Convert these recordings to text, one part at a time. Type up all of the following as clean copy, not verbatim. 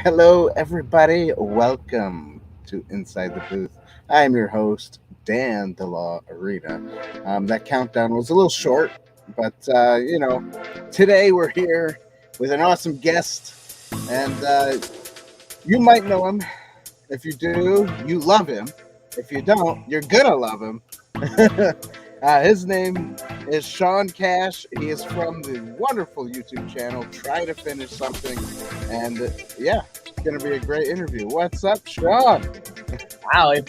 Hello, everybody. Welcome to Inside the Booth. I am your host, Dan the Law Arena. That countdown was a little short, but today we're here with an awesome guest, and you might know him. If you do, you love him. If you don't, you're gonna love him. His name is Shawn Cash. He is from the wonderful YouTube channel Try to Finish Something, and yeah, it's gonna be a great interview. What's up, Shawn? Wow, if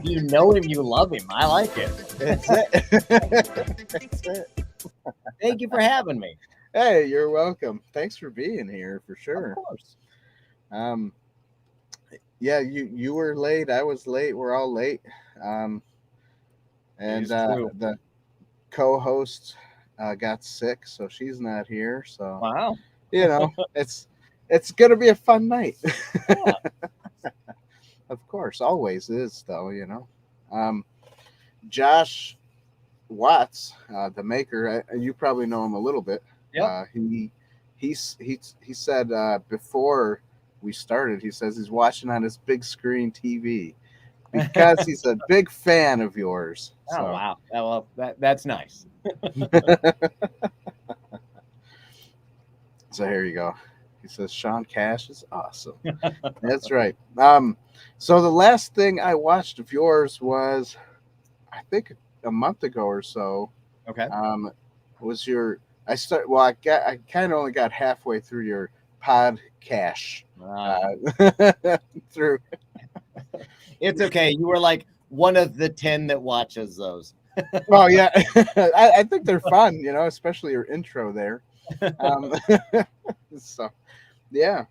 you know him, you love him. I like it. That's it. That's it. Thank you for having me. Hey, you're welcome. Thanks for being here for Of sure. course. Um, yeah, you were late. I was late. We're all late. Um, It and is true. the co-host got sick, so she's not here. So Wow. you know, it's gonna be a fun night. Yeah. Of course, always is though. Um, Josh Watts, the maker, you probably know him a little bit. Yep. He said before we started, he says he's watching on his big screen TV because he's a big fan of yours. Oh So wow. Well, that's nice. so here you go. He says Shawn Cash is awesome. That's right. So the last thing I watched of yours was, I think, a month ago or so. Okay. Was your I kind of only got halfway through your podcast through. It's okay. You were like one of the 10 that watches those. Oh yeah, I think they're fun, especially your intro there. Um, so yeah.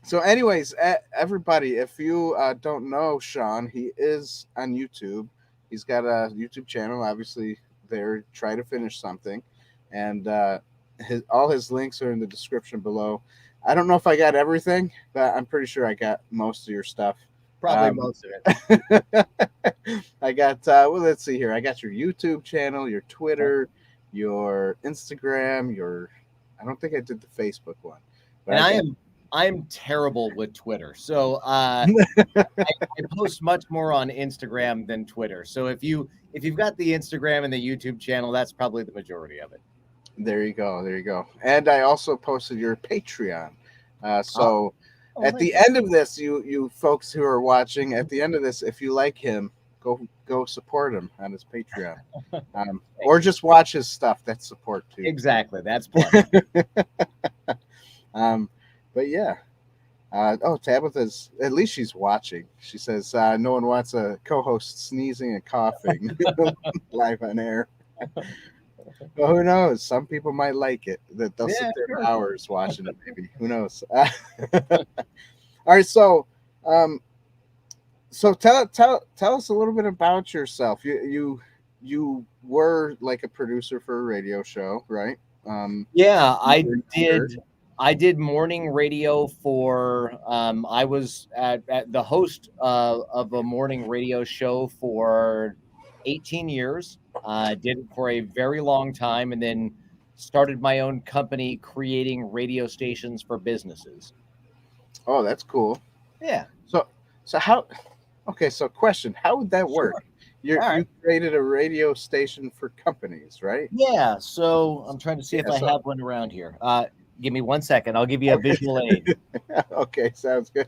So, anyways, everybody, if you don't know Shawn, he is on YouTube. He's got a YouTube channel, obviously. There, Try to Finish Something, and all his links are in the description below. I don't know if I got everything, but I'm pretty sure I got most of your stuff. Probably Um, most of it. I got let's see here. I got your YouTube channel, your Twitter, your Instagram, your. I don't think I did the Facebook one, but And I got. I'm terrible with Twitter. So I post much more on Instagram than Twitter. So if you've got the Instagram and the YouTube channel, that's probably the majority of it. There you go. There you go. And I also posted your Patreon. Oh, So oh, at thank the you. end of this, you folks who are watching, at the end of this, if you like him, go support him on his Patreon, Thank or you. just watch his stuff. That's support too. Exactly. That's plenty. um, but yeah. Tabitha's, at least she's watching. She says no one wants a co-host sneezing and coughing live on air. Well, who knows? Some people might like it. That they'll sit Yeah, there for sure. hours watching it. Maybe who knows? All right, so tell us a little bit about yourself. You were like a producer for a radio show, right? Yeah, You were here. I did morning radio for. I was at the host of a morning radio show for 18 years. Did it for a very long time, and then started my own company creating radio stations for businesses. Oh, that's cool. Yeah, So so how? Okay, so question: how would that sure. work? All right. You created a radio station for companies, right? Yeah. So I'm trying to see if Yeah. I So have one around here. Give me 1 second. I'll give you a visual aid. okay, sounds good.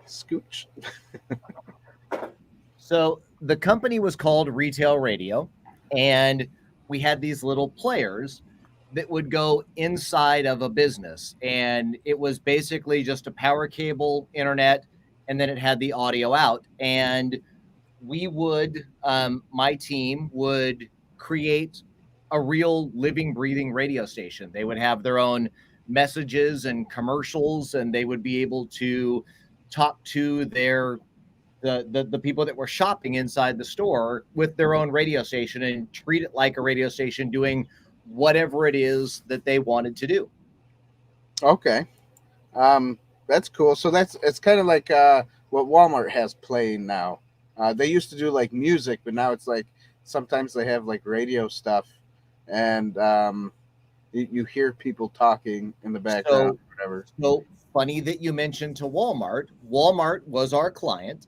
Scooch. So the company was called Retail Radio, and we had these little players that would go inside of a business, and it was basically just a power cable, internet, and then it had the audio out. And we would, my team would create a real living, breathing radio station. They would have their own messages and commercials, and they would be able to talk to the people that were shopping inside the store with their own radio station and treat it like a radio station doing whatever it is that they wanted to do. Okay. That's cool. So it's kind of like what Walmart has playing now. They used to do like music, but now it's like sometimes they have like radio stuff, and you hear people talking in the background, So, whatever. so funny that you mentioned to Walmart. Walmart was our client.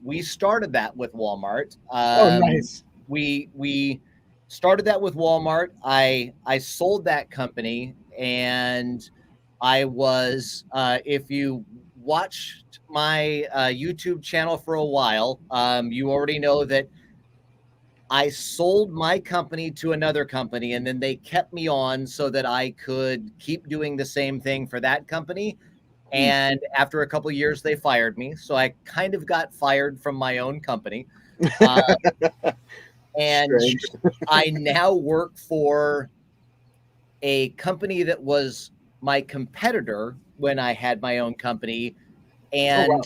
We started that with Walmart. Oh, nice. We started that with Walmart. I sold that company, and I was if you watched my YouTube channel for a while, you already know that I sold my company to another company, and then they kept me on so that I could keep doing the same thing for that company. Hmm. And after a couple of years, they fired me. So I kind of got fired from my own company. And Strange. I now work for a company that was my competitor when I had my own company. Oh, wow.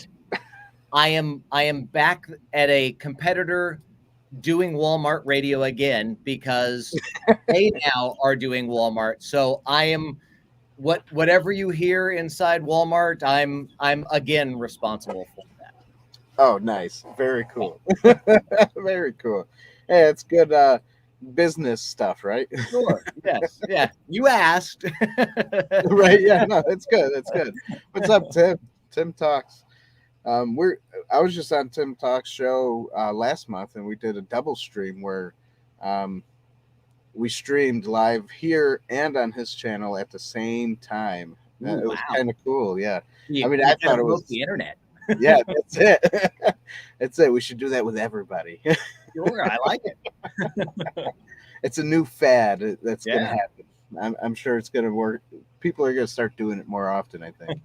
And I am back at a competitor doing Walmart radio again because they now are doing Walmart. So I am whatever you hear inside Walmart, I'm again responsible for that. Oh, nice. Very cool. Very cool. Hey, it's good business stuff, right? Sure. Yes. Yeah. You asked. Right. Yeah. No, it's good. It's good. What's up, Tim? Tim Talks. We're. I was just on Tim Talks show last month, and we did a double stream where um, we streamed live here and on his channel at the same time. Ooh, It was wow. kind of cool. Yeah. I You, mean, you I kind thought of it broke was. the internet. Yeah, that's it. That's it. We should do that with everybody. Sure. I like it. It's a new fad that's going to Yeah. happen. I'm sure it's going to work. People are going to start doing it more often, I think,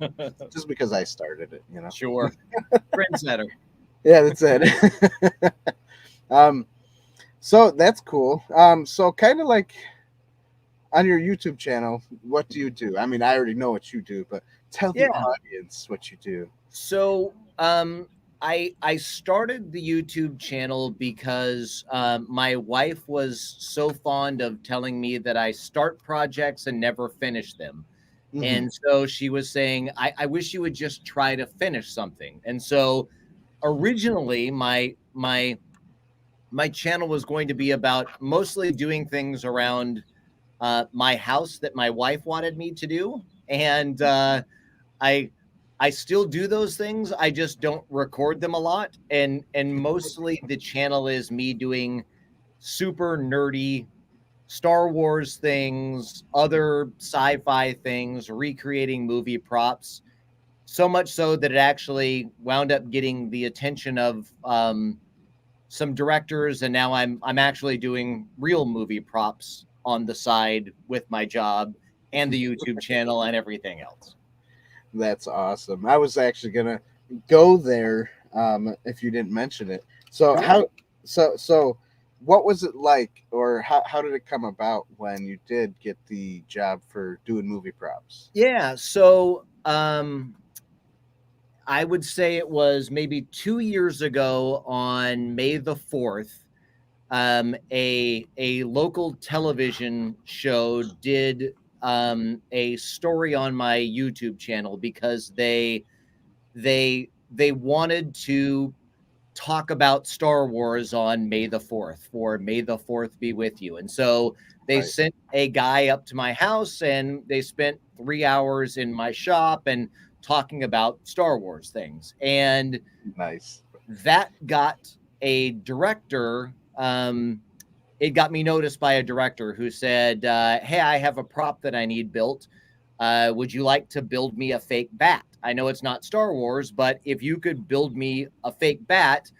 just because I started it, you know? Sure. Trendsetter. Yeah, that's it. um, so that's cool. So kind of like on your YouTube channel, what do you do? I mean, I already know what you do, but tell the Yeah. audience what you do. So, I started the YouTube channel because my wife was so fond of telling me that I start projects and never finish them. Hmm. And so she was saying, I wish you would just try to finish something. And so originally my channel was going to be about mostly doing things around my house that my wife wanted me to do. And I I still do those things. I just don't record them a lot. And mostly the channel is me doing super nerdy Star Wars things, other sci-fi things, recreating movie props. So much so that it actually wound up getting the attention of some directors, and now I'm actually doing real movie props on the side with my job and the YouTube channel and everything else. That's awesome. I was actually gonna go there if you didn't mention it. So Sure. how? So what was it like, or how did it come about when you did get the job for doing movie props? Yeah. So I would say it was maybe 2 years ago on May the 4th. A local television show did a story on my YouTube channel because they wanted to talk about Star Wars on May the 4th for May the 4th be with you. And so they Right. sent a guy up to my house and they spent 3 hours in my shop and talking about Star Wars things. And Nice. that got a director. It got me noticed by a director who said, "Hey, I have a prop that I need built. Would you like to build me a fake bat? I know it's not Star Wars, but if you could build me a fake bat,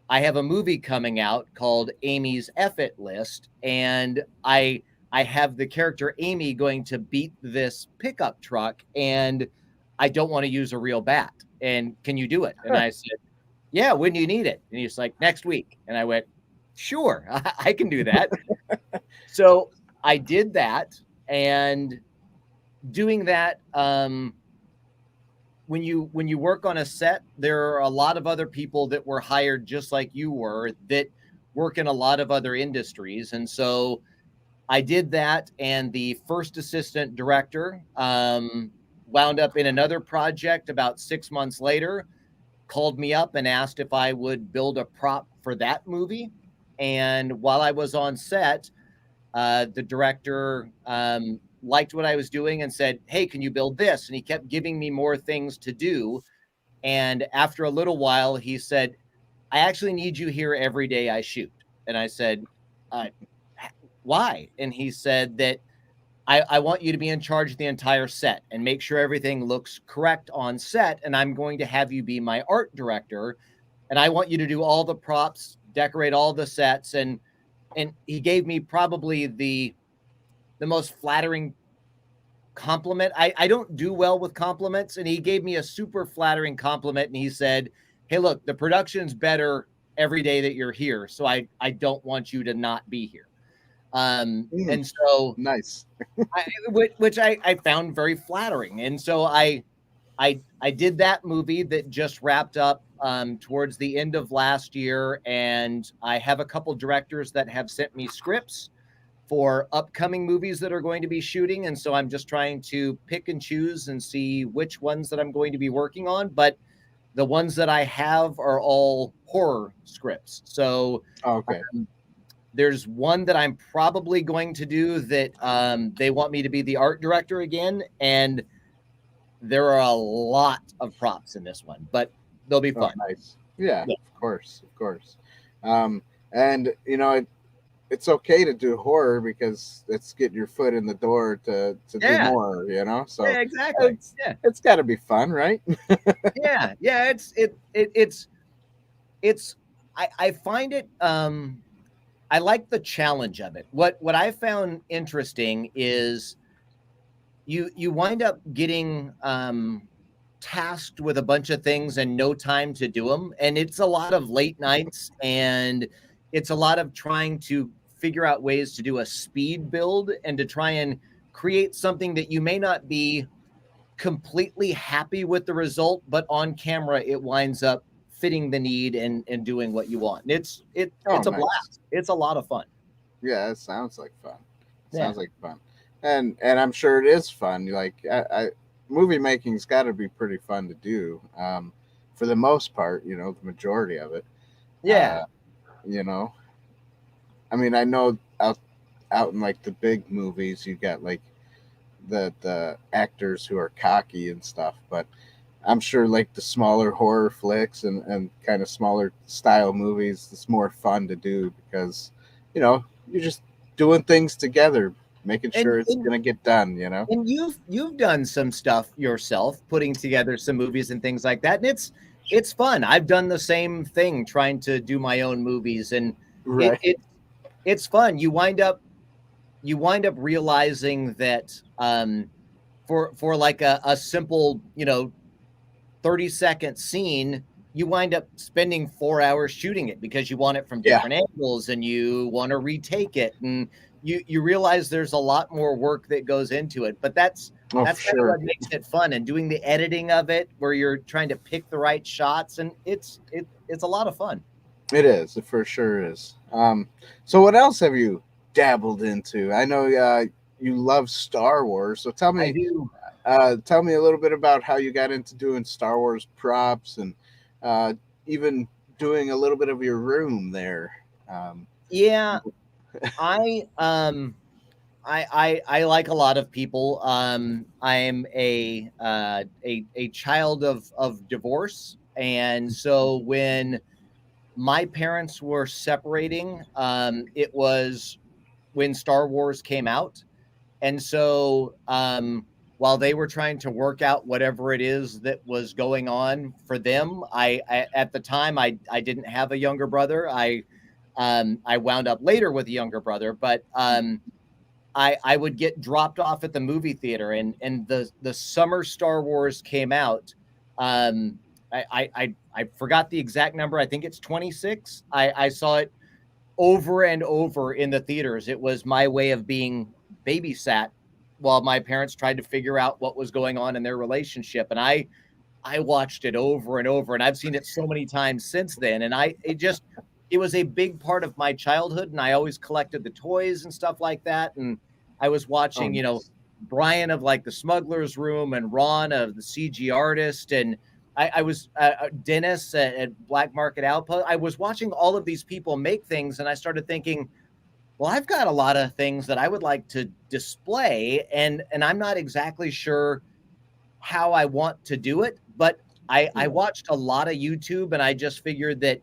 I have a movie coming out called Amy's F-It List, and I have the character Amy going to beat this pickup truck, and I don't want to use a real bat. And can you do it?" And I said, "Yeah, when do you need it?" And he's like, "Next week." And I went, "Sure, I can do that." So I did that, and doing that, when you work on a set, there are a lot of other people that were hired just like you were that work in a lot of other industries. And so I did that, and the first assistant director wound up in another project about 6 months later, called me up and asked if I would build a prop for that movie. And while I was on set, the director liked what I was doing and said, "Hey, can you build this?" And he kept giving me more things to do. And after a little while, he said, "I actually need you here every day I shoot." And I said, uh, "Why?" And he said that I want you to be in charge of the entire set and make sure everything looks correct on set. And I'm going to have you be my art director. And I want you to do all the props, decorate all the sets. And he gave me probably the most flattering compliment. I don't do well with compliments. And he gave me a super flattering compliment. And he said, "Hey, look, the production's better every day that you're here. So I don't want you to not be here." And so Nice. which I found very flattering. And so I did that movie that just wrapped up towards the end of last year, and I have a couple directors that have sent me scripts for upcoming movies that are going to be shooting, and so I'm just trying to pick and choose and see which ones that I'm going to be working on. But the ones that I have are all horror scripts. So Okay. there's one that I'm probably going to do that they want me to be the art director again, and there are a lot of props in this one, but they'll be fun. Nice. Yeah, Yeah. of course, of course. And it's okay to do horror because it's getting your foot in the door to do Yeah. more. So Yeah, exactly. it's got to be fun, right? Yeah. It's I find it I like the challenge of it. What I found interesting is you wind up getting tasked with a bunch of things and no time to do them, and it's a lot of late nights, and it's a lot of trying to figure out ways to do a speed build and to try and create something that you may not be completely happy with the result, but on camera it winds up fitting the need and doing what you want. It's a Nice. blast. It's a lot of fun. Yeah, it sounds like fun. Yeah. Sounds like fun, and I'm sure it is fun. Like movie making's got to be pretty fun to do. For the most part, the majority of it. Yeah. I mean, I know out in like the big movies, you got like the actors who are cocky and stuff, but I'm sure like the smaller horror flicks and kind of smaller style movies, it's more fun to do because you're just doing things together, making sure it's gonna get done. And you've done some stuff yourself, putting together some movies and things like that, and it's fun. I've done the same thing, trying to do my own movies, and Right. it's fun. You wind up realizing that for like a simple 30-second scene, you wind up spending 4 hours shooting it because you want it from different angles and you want to retake it, and you realize there's a lot more work that goes into it. But that's kind of what makes it fun, and doing the editing of it where you're trying to pick the right shots, and it's a lot of fun. It is. It for sure is. So what else have you dabbled into? I know you love Star Wars, so tell me. I do. Tell me a little bit about how you got into doing Star Wars props and even doing a little bit of your room there. Yeah, I like a lot of people. I am a child of divorce, and so when my parents were separating, it was when Star Wars came out, and so while they were trying to work out whatever it is that was going on for them, I at the time I didn't have a younger brother. I wound up later with a younger brother, but I would get dropped off at the movie theater, and the summer Star Wars came out. I forgot the exact number. I think it's 26. I saw it over and over in the theaters. It was my way of being babysat while my parents tried to figure out what was going on in their relationship, and I watched it over and over, and I've seen it so many times since then. And it was a big part of my childhood, and I always collected the toys and stuff like that. And I was watching, Brian of like the Smuggler's Room and Ron of the CG Artist, and I was Dennis at Black Market Outpost. I was watching all of these people make things, and I started thinking, Well, I've got a lot of things that I would like to display, and I'm not exactly sure how I want to do it, but I watched a lot of YouTube, and I just figured that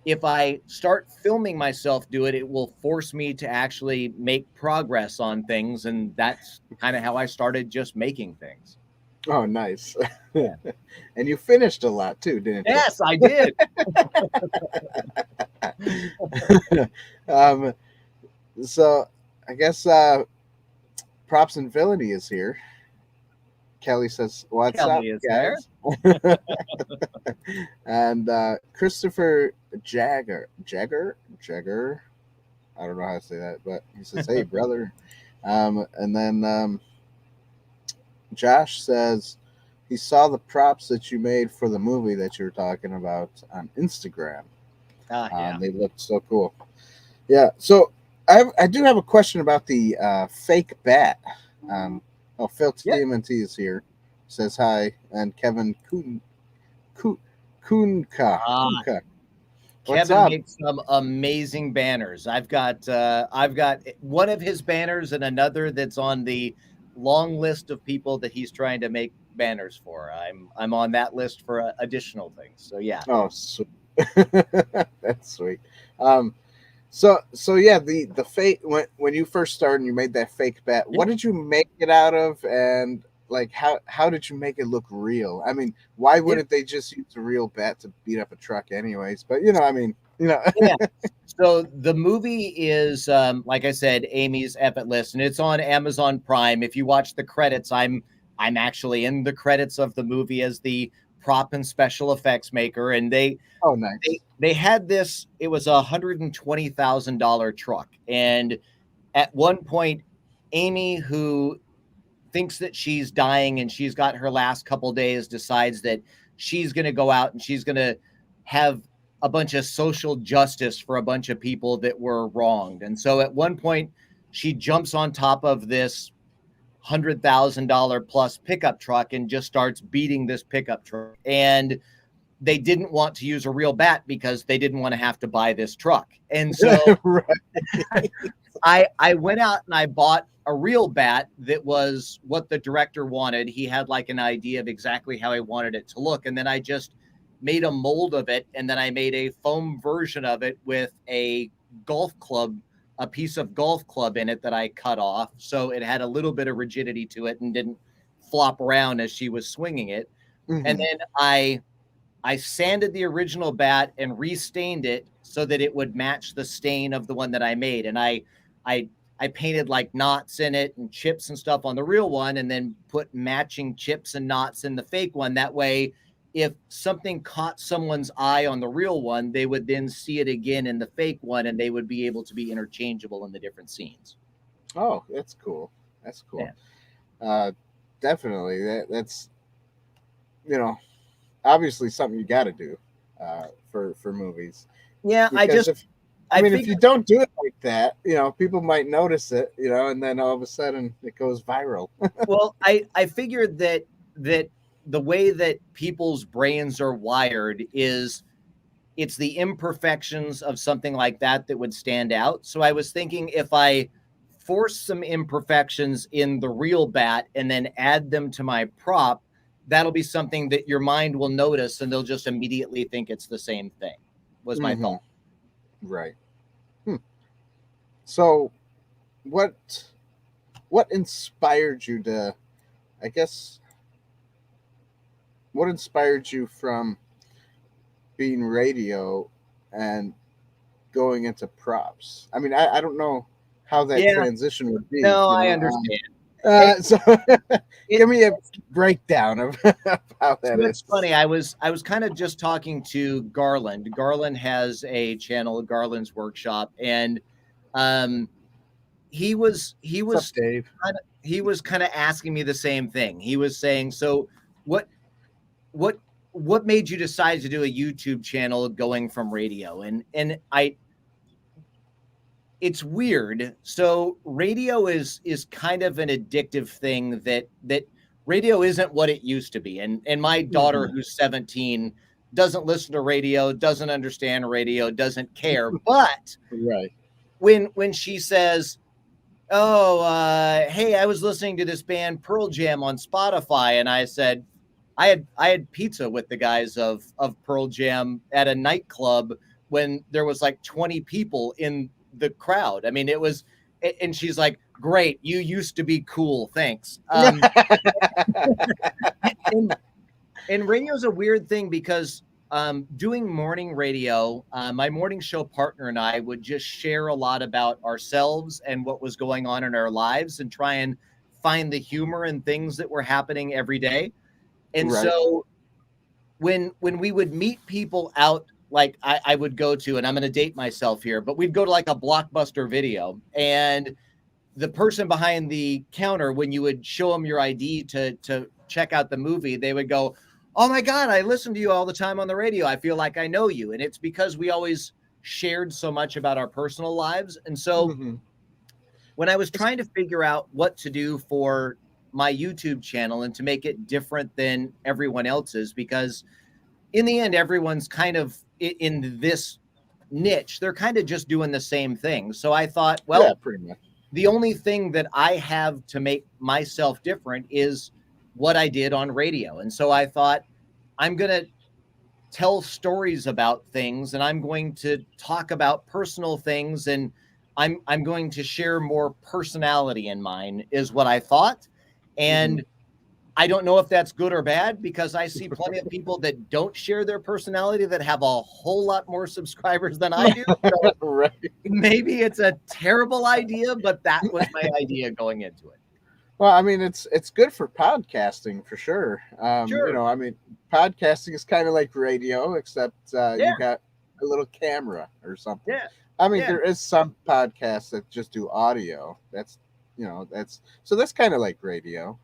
if I start filming myself do it, it will force me to actually make progress on things, and that's kind of how I started just making things. Oh, nice. Yeah. And you finished a lot too, didn't you? Yes, I did. um, so I guess props and villainy is here. Kelly says, "What's up, Kelly is there. guys?" And Christopher Jagger. I don't know how to say that, but he says, "Hey, brother." And then Josh says he saw the props that you made for the movie that you were talking about on Instagram. Yeah. They looked so cool. Yeah. So I do have a question about the fake bat. Phil Yeah. TMNT is here. Says hi, and Kevin Kunka. What's Kevin up? makes some amazing banners. I've got one of his banners and another that's on the long list of people that he's trying to make banners for. I'm on that list for additional things. So yeah. Oh, sweet. That's sweet. So yeah, the fake when you first started and you made that fake bat, what did you make it out of, and like how did you make it look real? I mean, why wouldn't they just use a real bat to beat up a truck anyways? But I mean, Yeah. So the movie is, like I said, Amy's Effortless, and it's on Amazon Prime. If you watch the credits, I'm actually in the credits of the movie as the prop and special effects maker, and oh nice. they had this. It was $120,000 truck, and at one point, Amy, who thinks that she's dying and she's got her last couple days, decides that she's going to go out and she's going to have a bunch of social justice for a bunch of people that were wronged. And so at one point, she jumps on top of this $100,000 plus pickup truck and just starts beating this pickup truck. And they didn't want to use a real bat because they didn't want to have to buy this truck. And so Right. I went out and I bought a real bat that was what the director wanted. He had like an idea of exactly how he wanted it to look. And then I just made a mold of it. And then I made a foam version of it with a golf club, a piece of golf club in it that I cut off. So it had a little bit of rigidity to it and didn't flop around as she was swinging it. Mm-hmm. And then I sanded the original bat and restained it so that it would match the stain of the one that I made. And I painted like knots in it and chips and stuff on the real one, and then put matching chips and knots in the fake one. That way, if something caught someone's eye on the real one, they would then see it again in the fake one, and they would be able to be interchangeable in the different scenes. Oh, that's cool. That's cool. Yeah. Definitely. That's obviously something you got to do for movies. Yeah, because if you don't do it like that, people might notice it, and then all of a sudden it goes viral. Well, I figured that the way that people's brains are wired is it's the imperfections of something like that would stand out. So I was thinking if I force some imperfections in the real bat and then add them to my prop, that'll be something that your mind will notice and they'll just immediately think it's the same thing, was my thought. Right. So what inspired you to, I guess, what inspired you from being radio and going into props? I mean, I don't know how that transition would be. No, I understand. So give me a breakdown of how that is. It's funny. I was kind of just talking to Garland. Garland has a channel, Garland's Workshop, and he was What's up, Dave? He was kind of asking me the same thing. He was saying, so what made you decide to do a YouTube channel going from radio? And it's weird. So radio is kind of an addictive thing that radio isn't what it used to be. And my daughter, who's 17, doesn't listen to radio, doesn't understand radio, doesn't care. But right. when she says, "Oh, hey, I was listening to this band Pearl Jam on Spotify," and I said, I had pizza with the guys of Pearl Jam at a nightclub when there was like 20 people in the crowd. I mean, it was, and she's like, "Great, you used to be cool, thanks." And, and radio's a weird thing because doing morning radio, my morning show partner and I would just share a lot about ourselves and what was going on in our lives and try and find the humor in things that were happening every day. And Right. so when we would meet people out, like I would go to, and I'm going to date myself here, but we'd go to like a Blockbuster Video, and the person behind the counter, when you would show them your ID to check out the movie, they would go, "Oh my God, I listen to you all the time on the radio. I feel like I know you." And it's because we always shared so much about our personal lives. And so when I was trying to figure out what to do for my YouTube channel and to make it different than everyone else's, because in the end, everyone's kind of in this niche. They're kind of just doing the same thing. So I thought, well, Yeah, pretty much. the only thing that I have to make myself different is what I did on radio. And so I thought, I'm going to tell stories about things, and I'm going to talk about personal things, and I'm going to share more personality in mine, is what I thought. And I don't know if that's good or bad, because I see plenty of people that don't share their personality that have a whole lot more subscribers than I do. So Right. maybe it's a terrible idea, but that was my idea going into it. Well, I mean, it's good for podcasting for sure. Sure. You know, I mean, podcasting is kind of like radio, except you got a little camera or something. Yeah. I mean, there is some podcasts that just do audio. That's kind of like radio.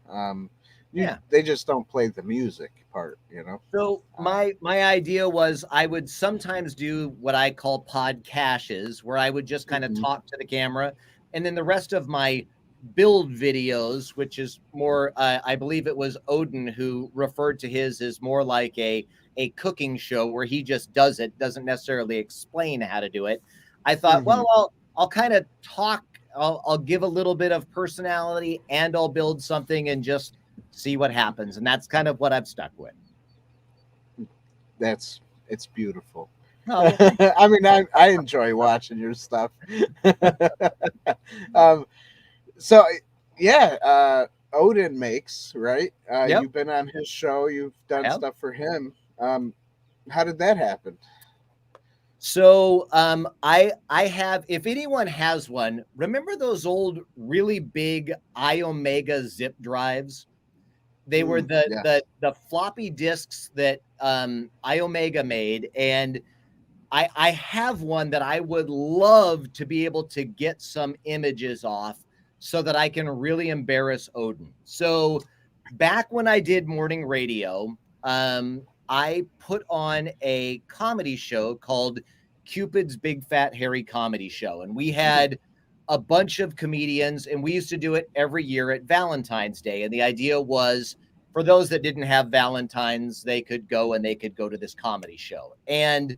They just don't play the music part, you know. So my idea was I would sometimes do what I call podcasts, where I would just kind of talk to the camera, and then the rest of my build videos, which is more, I believe it was Odin who referred to his as more like a cooking show where he just does it, doesn't necessarily explain how to do it. I thought, well, I'll kind of talk, I'll give a little bit of personality, and I'll build something and just see what happens. And that's kind of what I've stuck with. It's beautiful. Oh. I mean, I enjoy watching your stuff. So yeah, Odin makes, right? You've been on his show, you've done stuff for him. How did that happen? So I have, if anyone has one, remember those old really big iOmega zip drives? They were the floppy disks that iOmega made, and I have one that I would love to be able to get some images off so that I can really embarrass Odin. So back when I did morning radio, I put on a comedy show called Cupid's Big Fat Hairy Comedy Show. And we had a bunch of comedians, and we used to do it every year at Valentine's Day. And the idea was, for those that didn't have Valentine's, they could go to this comedy show. And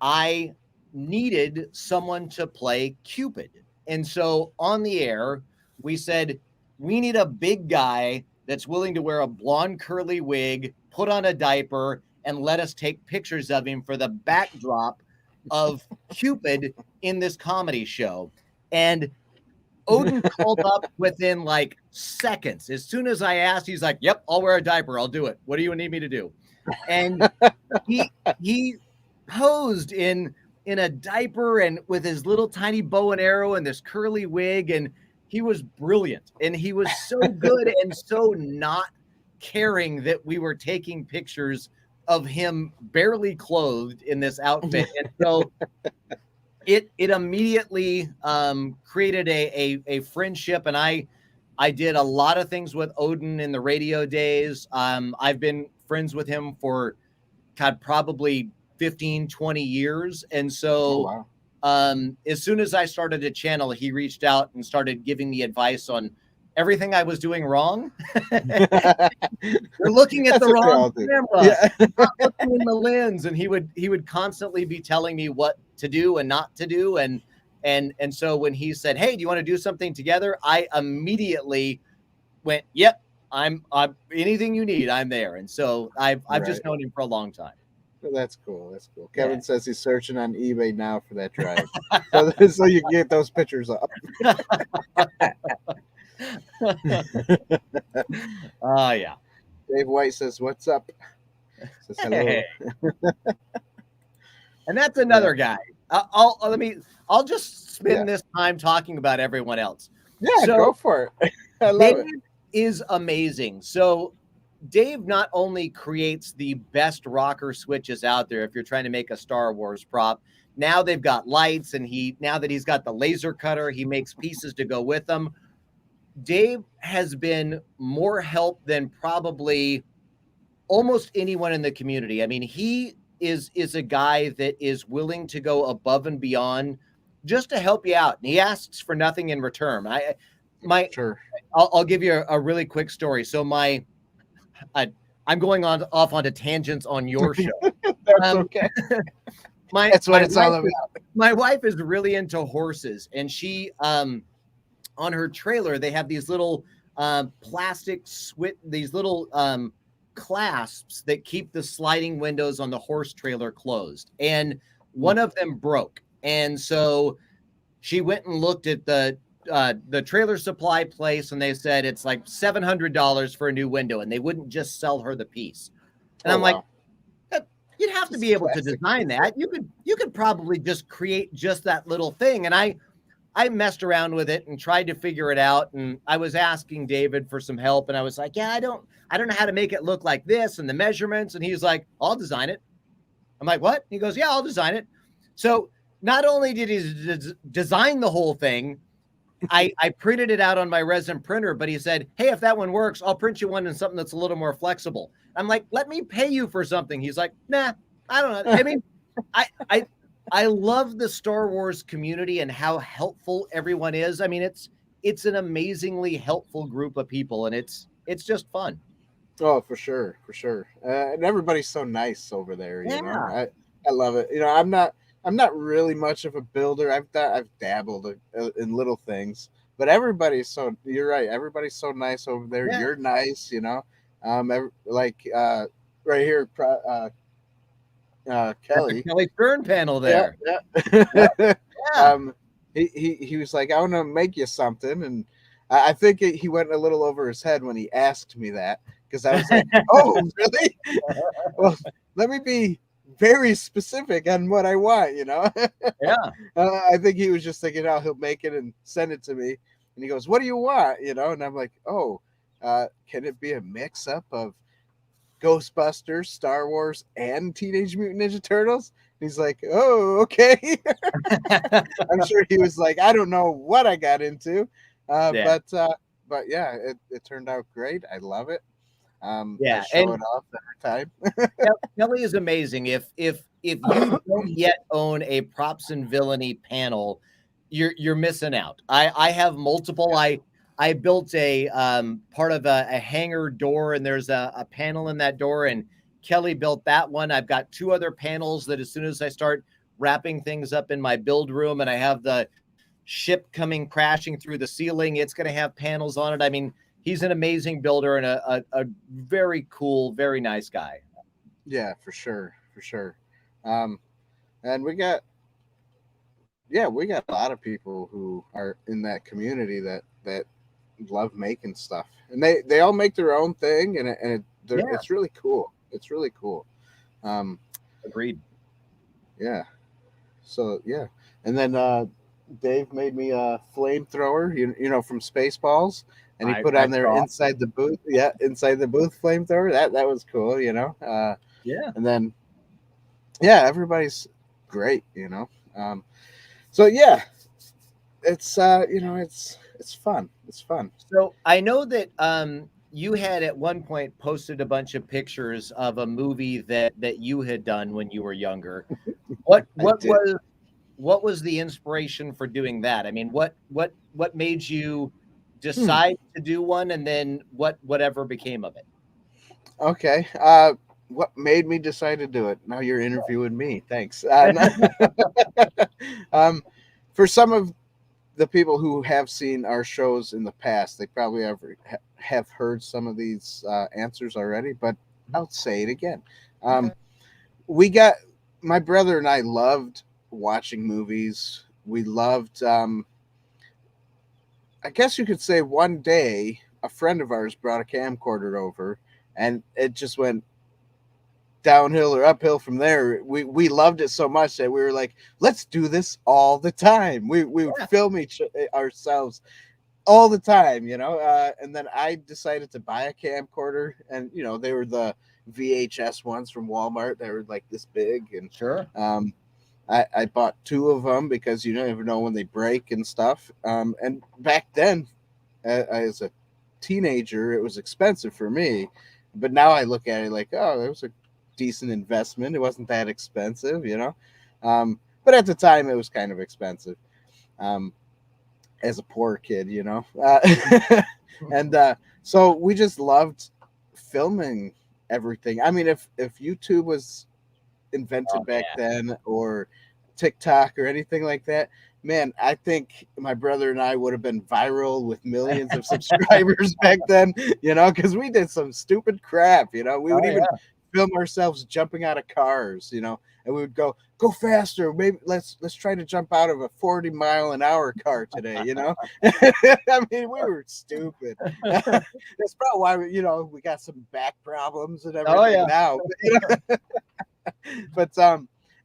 I needed someone to play Cupid. And so on the air, we said, we need a big guy that's willing to wear a blonde curly wig, put on a diaper, and let us take pictures of him for the backdrop of Cupid in this comedy show. And Odin called up within like seconds. As soon as I asked, he's like, "Yep, I'll wear a diaper. I'll do it. What do you need me to do?" And he posed in a diaper and with his little tiny bow and arrow and this curly wig, and he was brilliant. And he was so good and so not caring that we were taking pictures of him barely clothed in this outfit. And so it immediately created a friendship. And I did a lot of things with Odin in the radio days. I've been friends with him for probably 15, 20 years. And so as soon as I started a channel, he reached out and started giving me advice on everything I was doing wrong. You're looking at the wrong camera, not looking in the lens. And he would constantly be telling me what to do and not to do. And And so when he said, "Hey, do you want to do something together?" I immediately went, "Yep, I'm anything you need, I'm there." And so I've just known him for a long time. Well, that's cool. That's cool. Yeah. Kevin says he's searching on eBay now for that drive, so you can get those pictures up. Yeah. Dave White says, "What's up?" Says hello. Hey. And that's another guy. I'll just spend this time talking about everyone else. Yeah, go for it. I love it. Is amazing. So Dave not only creates the best rocker switches out there if you're trying to make a Star Wars prop. Now they've got lights, and now that he's got the laser cutter, he makes pieces to go with them. Dave has been more help than probably almost anyone in the community. I mean, he is a guy that is willing to go above and beyond just to help you out. And he asks for nothing in return. I'll give you a really quick story. So I'm going off onto tangents on your show. That's okay. That's what it's all about. My wife is really into horses, and she on her trailer they have these little plastic these little clasps that keep the sliding windows on the horse trailer closed, and one of them broke. And so she went and looked at the trailer supply place, and they said it's like $700 for a new window, and they wouldn't just sell her the piece. And I'm like, you'd have to be able to design that. You could probably just create just that little thing. And I messed around with it and tried to figure it out. And I was asking David for some help, and I was like, yeah, I don't know how to make it look like this and the measurements. And he's like, I'll design it. I'm like, what? He goes, yeah, I'll design it. So not only did he design the whole thing, I printed it out on my resin printer, but he said, hey, if that one works, I'll print you one in something that's a little more flexible. I'm like, let me pay you for something. He's like, nah, I don't know. I mean, I love the Star Wars community and how helpful everyone is. I mean, it's an amazingly helpful group of people, and it's just fun. Oh, for sure. And everybody's so nice over there. You know, I love it. You know, I'm not really much of a builder. I've dabbled in little things, but you're right. Everybody's so nice over there. Yeah. You're nice, you know. Right here, Kelly Stern panel there. Yeah. He was like, I want to make you something, and I think he went a little over his head when he asked me that, because I was like, oh, really? Well, let me be very specific on what I want, you know. Yeah. I think he was just thinking, oh, he'll make it and send it to me, and he goes, what do you want, you know? And I'm like, oh, can it be a mix-up of Ghostbusters, Star Wars, and Teenage Mutant Ninja Turtles? And he's like, oh, okay. I'm sure he was like, I don't know what I got into, but yeah, it turned out great. I love it. I show it off every time. Kelly is amazing. If you don't yet own a Props and Villainy panel, you're missing out. I have multiple. I built a part of a hangar door, and there's a panel in that door, and Kelly built that one. I've got two other panels that as soon as I start wrapping things up in my build room, and I have the ship coming crashing through the ceiling, it's going to have panels on it. I mean, he's an amazing builder and a very cool, very nice guy. Yeah, for sure. And we got a lot of people who are in that community that love making stuff, and they all make their own thing, and it's really cool. It's really cool. Agreed. Yeah. So yeah, and then Dave made me a flamethrower, you know, from Spaceballs, and he put on there inside the booth. Yeah, inside the booth flamethrower. That was cool, you know. And then everybody's great, you know. So yeah, it's you know, it's fun. It's fun. So I know that you had at one point posted a bunch of pictures of a movie that you had done when you were younger. What was the inspiration for doing that? I mean, what made you decide to do one, and then whatever became of it? Okay. What made me decide to do it? Now you're interviewing me. Thanks. for some of the people who have seen our shows in the past, they probably have heard some of these answers already, but I'll say it again. Okay. We got my brother and I loved watching movies. We loved, I guess you could say, one day a friend of ours brought a camcorder over, and it just went downhill or uphill from there. We loved it so much that we were like, let's do this all the time. We would Yeah. film ourselves all the time, and then I decided to buy a camcorder, and they were the VHS ones from Walmart. They were like this big, and Sure. I bought two of them because you never know when they break and stuff. And back then, as a teenager, it was expensive for me, but now I look at it like, oh, it was a decent investment. It wasn't that expensive. But at the time, it was kind of expensive. Um, as a poor kid. And so we just loved filming everything. I mean, if YouTube was Oh, invented back yeah. then, or TikTok or anything like that, man, I think my brother and I would have been viral with millions of subscribers back then, because we did some stupid crap. We would Oh, even yeah. film ourselves jumping out of cars, and we would go faster. Maybe let's try to jump out of a 40-mile-an-hour car today. I mean, we were stupid. That's probably why we got some back problems and Oh, everything yeah. now. But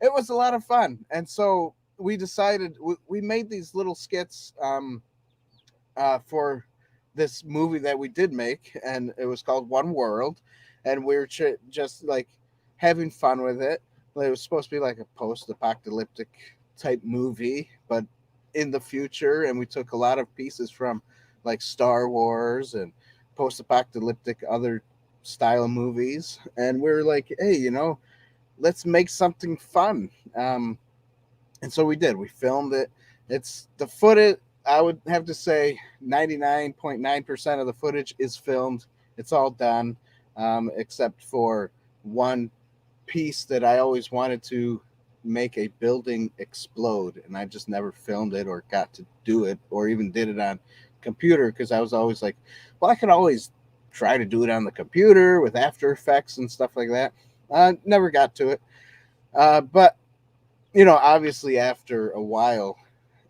it was a lot of fun, and so we decided we made these little skits for this movie that we did make, and it was called One World, and we were just like having fun with it. Like, it was supposed to be like a post-apocalyptic type movie, but in the future, and we took a lot of pieces from like Star Wars and post-apocalyptic other style movies, and we were like, hey, let's make something fun. And so we did. We filmed it. It's the footage. I would have to say 99.9% of the footage is filmed. It's all done, except for one piece that I always wanted to make a building explode, and I just never filmed it or got to do it or even did it on computer, because I was always like, well, I could always try to do it on the computer with After Effects and stuff like that. Never got to it. But obviously after a while,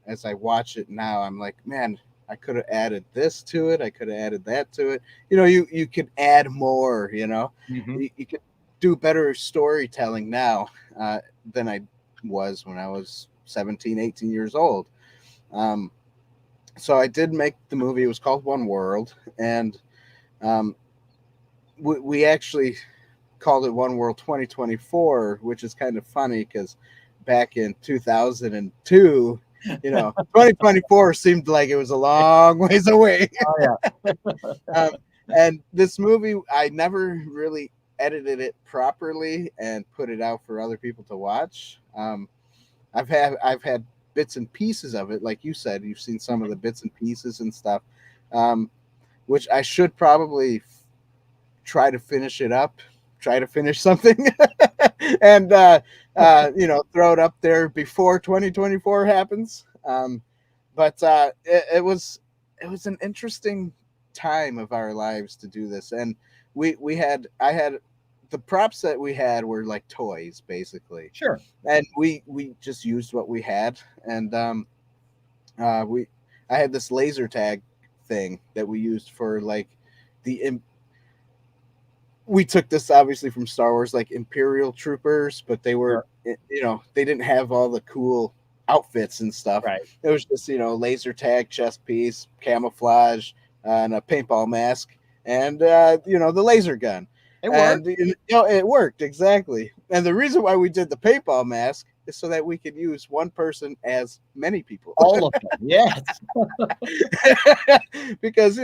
as I watch it now, I'm like, man, I could have added this to it. I could have added that to it. You could add more. Mhm. You could do better storytelling now than I was when I was 17, 18 years old. Um, so I did make the movie. It was called One World, and um, we actually called it One World 2024, which is kind of funny because back in 2002, 2024 seemed like it was a long ways away. Oh, yeah. um, and this movie, I never really edited it properly and put it out for other people to watch. I've had bits and pieces of it, like you said. You've seen some of the bits and pieces and stuff, um, which I should probably try to finish it up, try to finish something, and throw it up there before 2024 happens. But it was an interesting time of our lives to do this, and I had the props that we had were like toys basically, Sure. and we just used what we had, and we I had this laser tag thing that we used for like the we took this obviously from Star Wars, like Imperial troopers, but they were, Sure. they didn't have all the cool outfits and stuff. Right. It was just, laser tag, chest piece, camouflage, and a paintball mask, and the laser gun, It and worked. it worked exactly. And the reason why we did the paintball mask is so that we could use one person as many people, All of them. Yes. because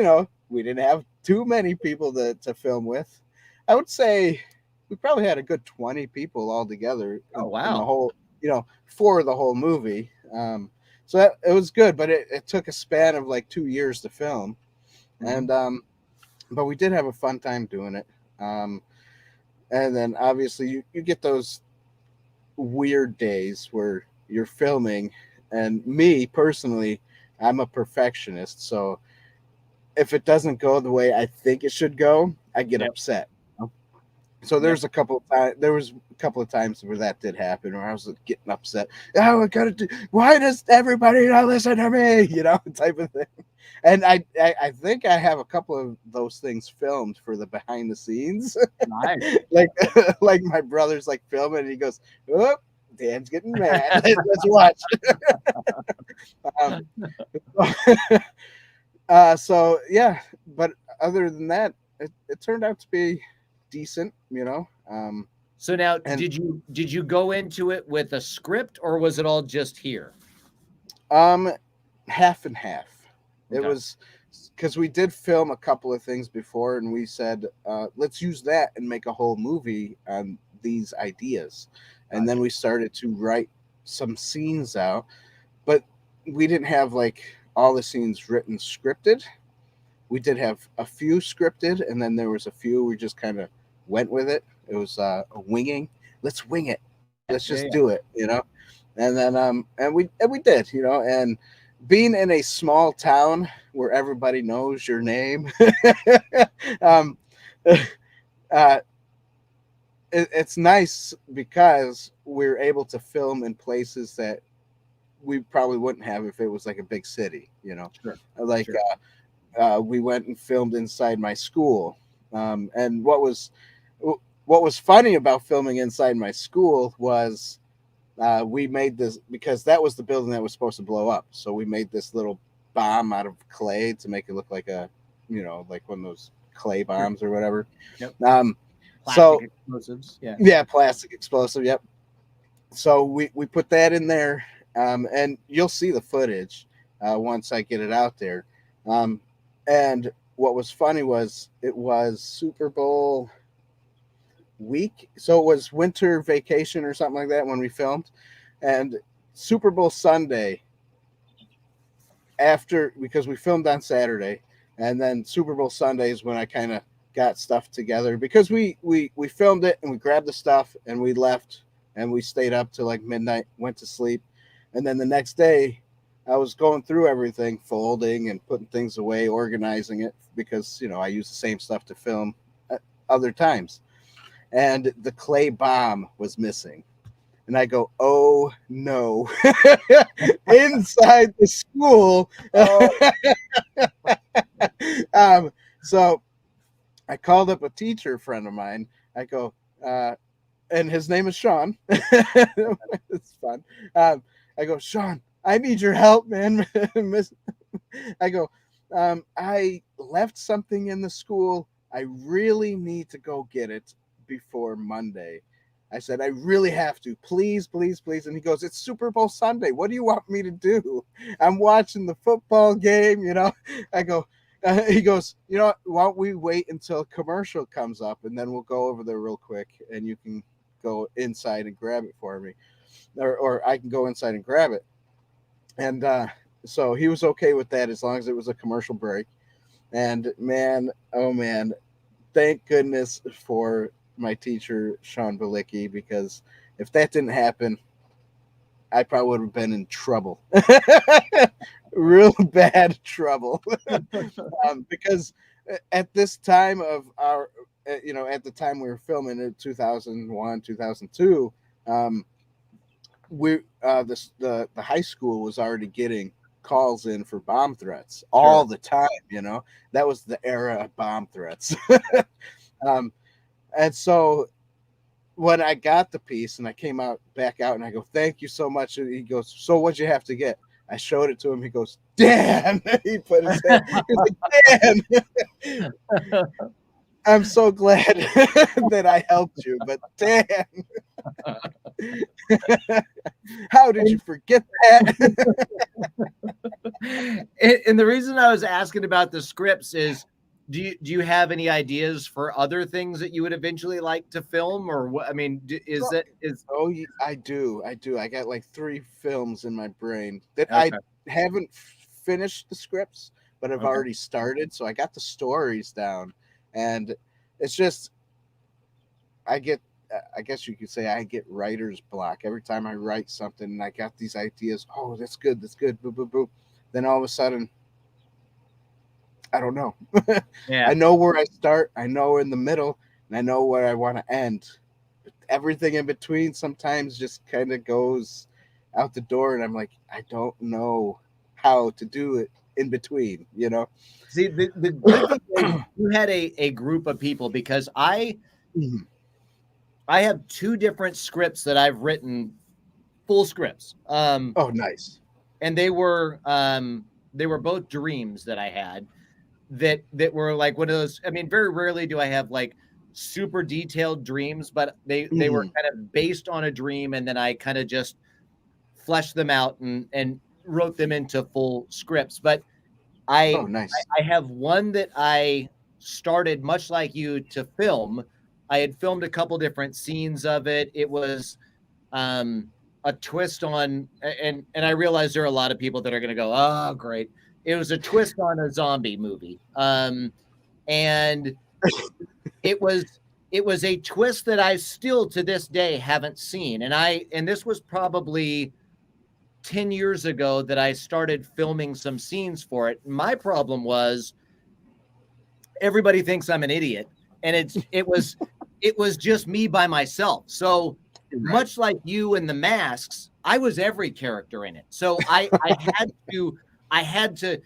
we didn't have too many people to film with. I would say we probably had a good 20 people all together Oh, in the wow. whole, for the whole movie. So it was good, but it took a span of like 2 years to film. Mhm. And, but we did have a fun time doing it. And then obviously you get those weird days where you're filming And me personally, I'm a perfectionist, so if it doesn't go the way I think it should go, I get Yep. upset. So Yep. there was a couple of times where that did happen, where I was getting upset. Oh, I gotta do. Why does everybody not listen to me? Type of thing. And I think I have a couple of those things filmed for the behind the scenes. Nice. like like my brother's like filming, and he goes, "Oh, Dan's getting mad. Let's watch." um, so yeah, but other than that, it turned out to be decent, So now, and did you go into it with a script, or was it all just here? um, half and half. It Okay. was because we did film a couple of things before, and we said, let's use that and make a whole movie on these ideas, and then Gotcha. we started to write some scenes out, but we didn't have like all the scenes written scripted. We did have a few scripted, and then there was a few we just kind of went with it. It was a winging. Let's wing it. Yeah. Let's Yeah. just Yeah. do it. And then and we did, and being in a small town where everybody knows your name, um, uh, it's nice because we're able to film in places that we probably wouldn't have if it was like a big city. Sure. Like Sure. we went and filmed inside my school. And what was funny about filming inside my school was we made this because that was the building that was supposed to blow up. So we made this little bomb out of clay to make it look like like one of those clay Sure. bombs or whatever. Yep. Um, Plastic so explosives. Yeah. yeah, plastic explosive. Yep. So we put that in there, and you'll see the footage once I get it out there. Um, and what was funny was it was Super Bowl week, so it was winter vacation or something like that when we filmed, and Super Bowl Sunday after because we filmed on Saturday, and then Super Bowl Sunday is when I kind of got stuff together because we filmed it and we grabbed the stuff and we left and we stayed up till like midnight, went to sleep, and then the next day I was going through everything, folding and putting things away, organizing it because I use the same stuff to film at other times, and the clay bomb was missing. And I go, oh no, inside the school. Oh. So I called up a teacher friend of mine. I go, and his name is Shawn. It's fun. I go, Shawn, I need your help, man. I go, I left something in the school. I really need to go get it before Monday. I said, I really have to. Please, please, please. And he goes, it's Super Bowl Sunday. What do you want me to do? I'm watching the football game. I go, he goes, why don't we wait until a commercial comes up and then we'll go over there real quick and you can go inside and grab it for me. Or I can go inside and grab it. And so he was okay with that as long as it was a commercial break. And man, oh man, thank goodness for my teacher Sean Balicki, because if that didn't happen, I probably would have been in trouble, real bad trouble. Because at this time of our, at the time we were filming in 2001, 2002, we the high school was already getting calls in for bomb threats all Sure. the time. That was the era of bomb threats. um, and so when I got the piece and I came back out and I go, thank you so much. And he goes, so what'd you have to get? I showed it to him. He goes, Dan. He put his hand. He was like, Dan. I'm so glad that I helped you, but Dan, how did you forget that? And the reason I was asking about the scripts is, do you have any ideas for other things that you would eventually like to film, or what? I mean, is that is Oh, I do. I got like 3 films in my brain that I okay? haven't finished the scripts, but I've Okay. already started. So I got the stories down, and it's just I get I guess you could say I get writer's block every time I write something, and I got these ideas. Oh, that's good. That's good. Boo, boo, boo. Then all of a sudden, I don't know. Yeah. I know where I start. I know in the middle, and I know where I want to end. But everything in between sometimes just kind of goes out the door, and I'm like, I don't know how to do it in between. See, the good thing is you had a group of people, because Mhm. I have two different scripts that I've written, full scripts. Oh, nice. And they were both dreams that I had, that were like one of those. I mean, very rarely do I have like super detailed dreams, but they were Mhm. kind of based on a dream, and then I kind of just fleshed them out and wrote them into full scripts. But I Oh, nice. I have one that I started much like you to film. I had filmed a couple different scenes of it. It was um, a twist on, and I realize there are a lot of people that are going to go, oh, great. It was a twist on a zombie movie, and it was it was a twist that I still to this day haven't seen, and this was probably 10 years ago that I started filming some scenes for it. My problem was everybody thinks I'm an idiot, and it was just me by myself. So Right. much like you in the masks, I was every character in it. So I had to,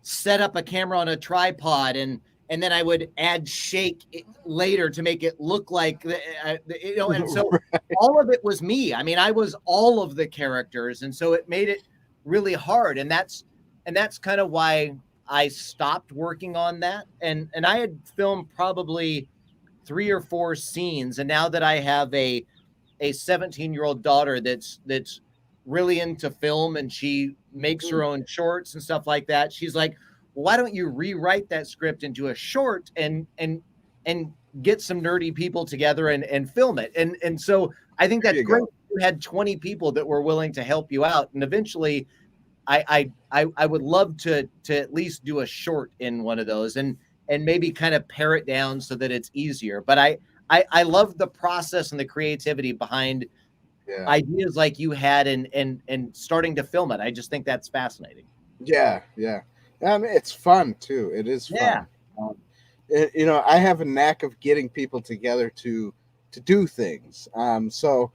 set up a camera on a tripod, and then I would add shake later to make it look like and so all of it was me. I mean, I was all of the characters, and so it made it really hard, and that's kind of why I stopped working on that. And I had filmed probably 3 or 4 scenes, and now that I have a 17-year-old daughter that's really into film, and she makes her own shorts and stuff like that, she's like, why don't you rewrite that script into a short and get some nerdy people together and film it? And so I think There that's you great. go. You had 20 people that were willing to help you out, and eventually I would love to at least do a short in one of those, and maybe kind of pare it down so that it's easier. But I love the process and the creativity behind Yeah. ideas like you had, and starting to film it. I just think that's fascinating. Yeah. Yeah. I mean, it's fun too. It is Yeah, fun. I have a knack of getting people together to do things. So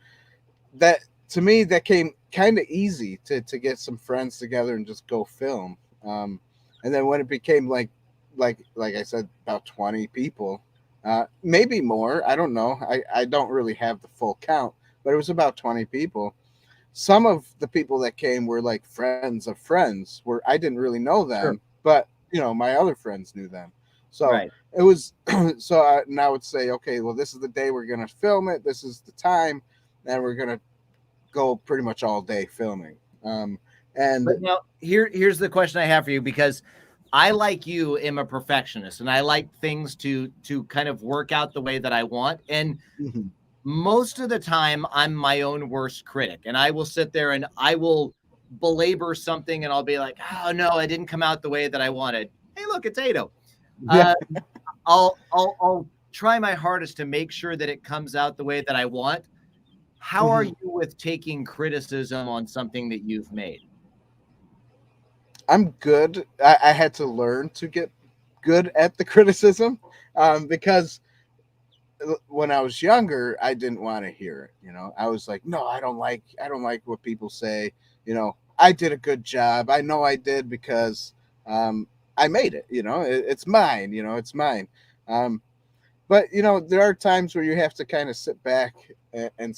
that to me that came kind of easy to get some friends together and just go film. And then when it became like I said, about 20 people, maybe more. I don't know. I don't really have the full count, but it was about 20 people. Some of the people that came were like friends of friends, where I didn't really know sure, them, but my other friends knew them. So right. it was so I now would say, okay, well, this is the day we're gonna film it. This is the time, and we're gonna go pretty much all day filming. And But now here's the question I have for you, because I, like you, am a perfectionist, and I like things to kind of work out the way that I want. And Mhm. most of the time I'm my own worst critic, and I will sit there and I will belabor something, and I'll be like, oh no, it didn't come out the way that I wanted. Hey, look, it's Ado. Yeah. uh, I'll try my hardest to make sure that it comes out the way that I want. How are Mhm. you with taking criticism on something that you've made? I'm good. I had to learn to get good at the criticism, because when I was younger, I didn't want to hear it. I was like, no, I don't like what people say. I did a good job. I know I did because I made it. It's mine. It's mine. Um, but there are times where you have to kind of sit back and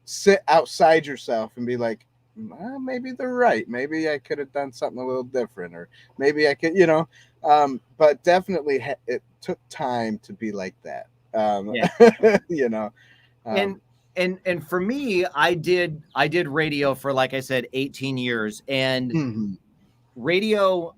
sit outside yourself and be like, maybe they're right. Maybe I could have done something a little different, or maybe I could. But definitely, it took time to be like that. Yeah. You know. Um, And and for me, I did radio for, like I said, 18 years. And mhm, radio,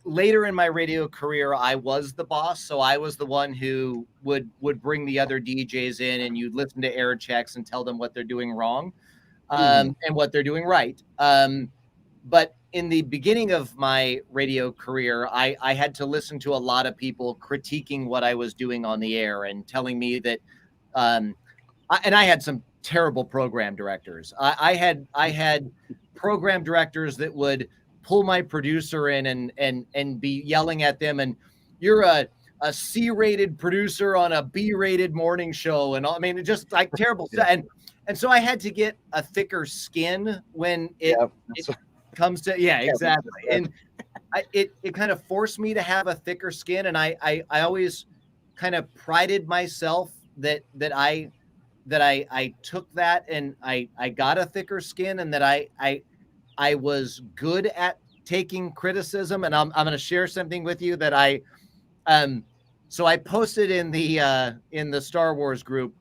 later in my radio career, I was the boss, so I was the one who would bring the other DJs in, and you'd listen to air checks and tell them what they're doing wrong, mhm, and what they're doing right. But in the beginning of my radio career, I had to listen to a lot of people critiquing what I was doing on the air and telling me that, and I had some terrible program directors. I had program directors that would pull my producer in and be yelling at them, and you're a C-rated producer on a B-rated morning show, and all, I mean, just like terrible stuff. And so I had to get a thicker skin when it comes to exactly. And it kind of forced me to have a thicker skin, and I always kind of prided myself that I took that and I got a thicker skin, and that I was good at taking criticism. And I'm going to share something with you that so I posted in the Star Wars group.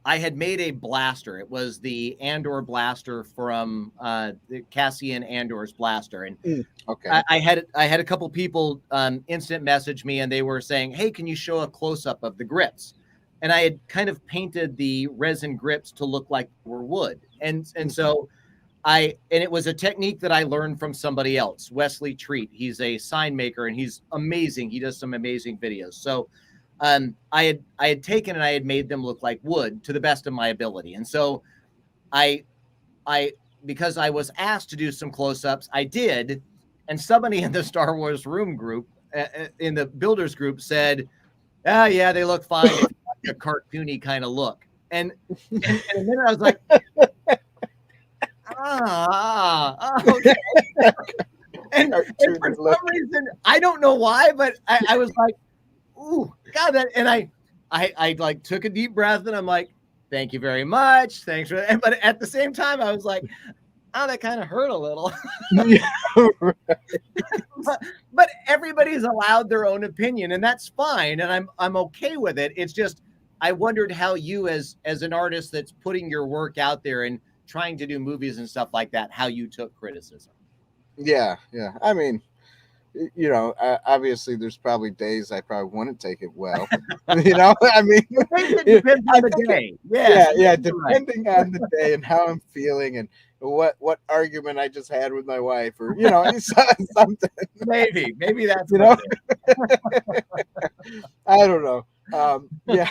I had made a blaster. It was the Andor blaster from the Cassian Andor's blaster. And I had a couple people instant message me, and they were saying, hey, can you show a close-up of the grips? And I had kind of painted the resin grips to look like they were wood. And so and it was a technique that I learned from somebody else, Wesley Treat. He's a sign maker, and he's amazing. He does some amazing videos. So I had taken and I had made them look like wood to the best of my ability. And so I because I was asked to do some close-ups, I did. And somebody in the Star Wars room group, in the builders group, said, "Oh yeah, they look fine. If you like a cartoony kind of look." And then I was like, okay. and for some reason, I don't know why, but I was like, ooh, God, that. And I like took a deep breath, and I'm like, thank you very much. Thanks for that. But at the same time, I was like, oh, that kind of hurt a little. but everybody's allowed their own opinion, and that's fine. And I'm okay with it. It's just, I wondered how you, as an artist that's putting your work out there and trying to do movies and stuff like that, how you took criticism. Yeah. I mean, you know, obviously there's probably days I probably wouldn't take it well. You know, I mean, it depends on the day. Yeah, depending on the day and how I'm feeling and what argument I just had with my wife, or you know, something. Maybe that's, you know. I don't know. Yeah.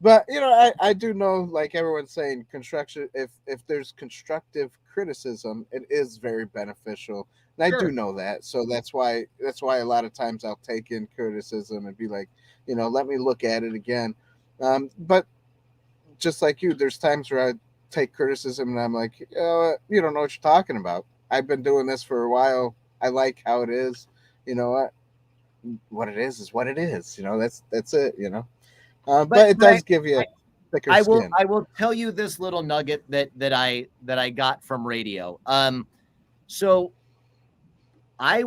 But you know, I do know, like everyone's saying, construction. If there's constructive criticism, it is very beneficial, and I do know that. So that's why a lot of times I'll take in criticism and be like, you know, let me look at it again. But just like you, there's times where I take criticism and I'm like, you don't know what you're talking about. I've been doing this for a while. I like how it is. You know what it is what it is. You know, that's it. You know. But it does give you thicker skin. I will tell you this little nugget that I got from radio. So my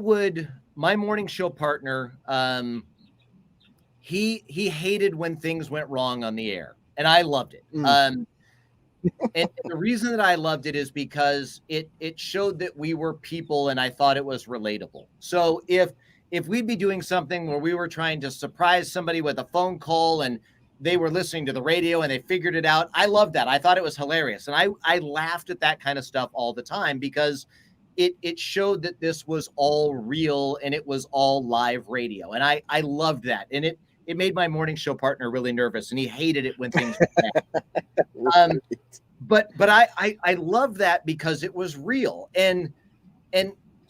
morning show partner, he hated when things went wrong on the air, and I loved it. And the reason that I loved it is because it showed that we were people, and I thought it was relatable. So if we'd be doing something where we were trying to surprise somebody with a phone call and they were listening to the radio and they figured it out, I loved that. I thought it was hilarious. And I laughed at that kind of stuff all the time, because it showed that this was all real and it was all live radio. And I loved that. And it made my morning show partner really nervous, and he hated it when things were bad. But I love that because it was real. And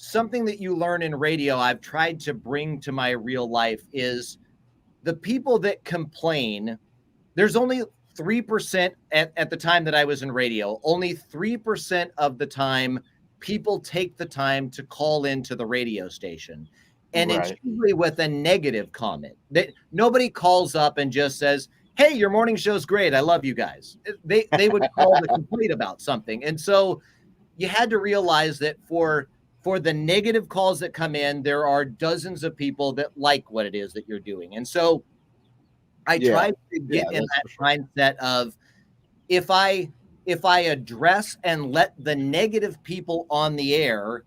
something that you learn in radio, I've tried to bring to my real life, is the people that complain. There's only 3% at the time that I was in radio, only 3% of the time people take the time to call into the radio station. And it's usually with a negative comment. That nobody calls up and just says, hey, your morning show's great, I love you guys. They would call to complain about something. And so you had to realize that for the negative calls that come in, there are dozens of people that like what it is that you're doing. And so I tried to get in that mindset of, if I address and let the negative people on the air,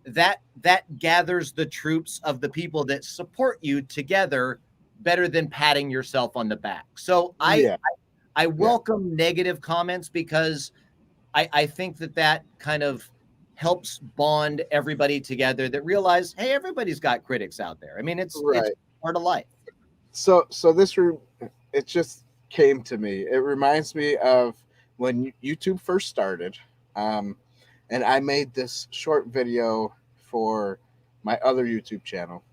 that gathers the troops of the people that support you together better than patting yourself on the back. So I welcome negative comments, because I think that kind of helps bond everybody together that realize, hey, everybody's got critics out there. I mean, it's Right. part of life. So it just came to me. It reminds me of when YouTube first started, um, and I made this short video for my other YouTube channel,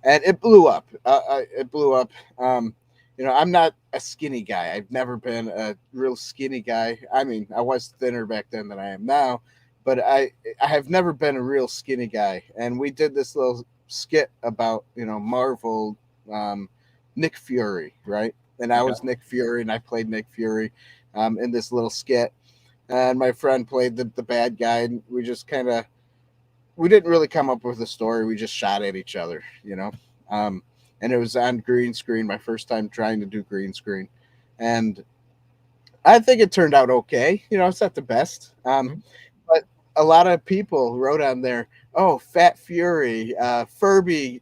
and it blew up. It blew up. I'm not a skinny guy. I've never been a real skinny guy. I mean, I was thinner back then than I am now, but I have never been a real skinny guy. And we did this little skit about Marvel, um, Nick Fury, right? And I Okay. was Nick Fury, and I played Nick Fury in this little skit. And my friend played the bad guy, and we didn't really come up with a story. We just shot at each other, and it was on green screen. My first time trying to do green screen, and I think it turned out okay. It's not the best, but a lot of people wrote on there, "Oh, Fat Fury, Furby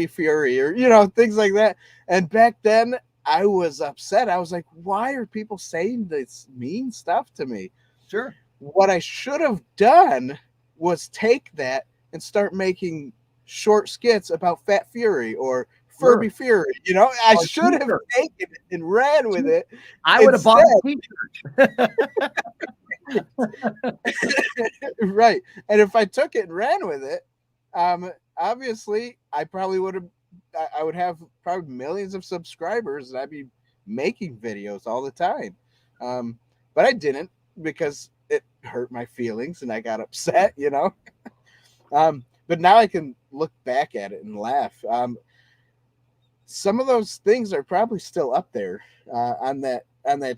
Fury," or things like that. And back then, I was upset. I was like, "Why are people saying this mean stuff to me?" Sure. What I should have done was take that and start making short skits about Fat Fury or Furby Fury. I should have taken it and ran with it. I would have bought a t-shirt. Right. And if I took it and ran with it, obviously I would have probably millions of subscribers, and I'd be making videos all the time. But I didn't, because it hurt my feelings and I got upset, but now I can look back at it and laugh. Some of those things are probably still up there on that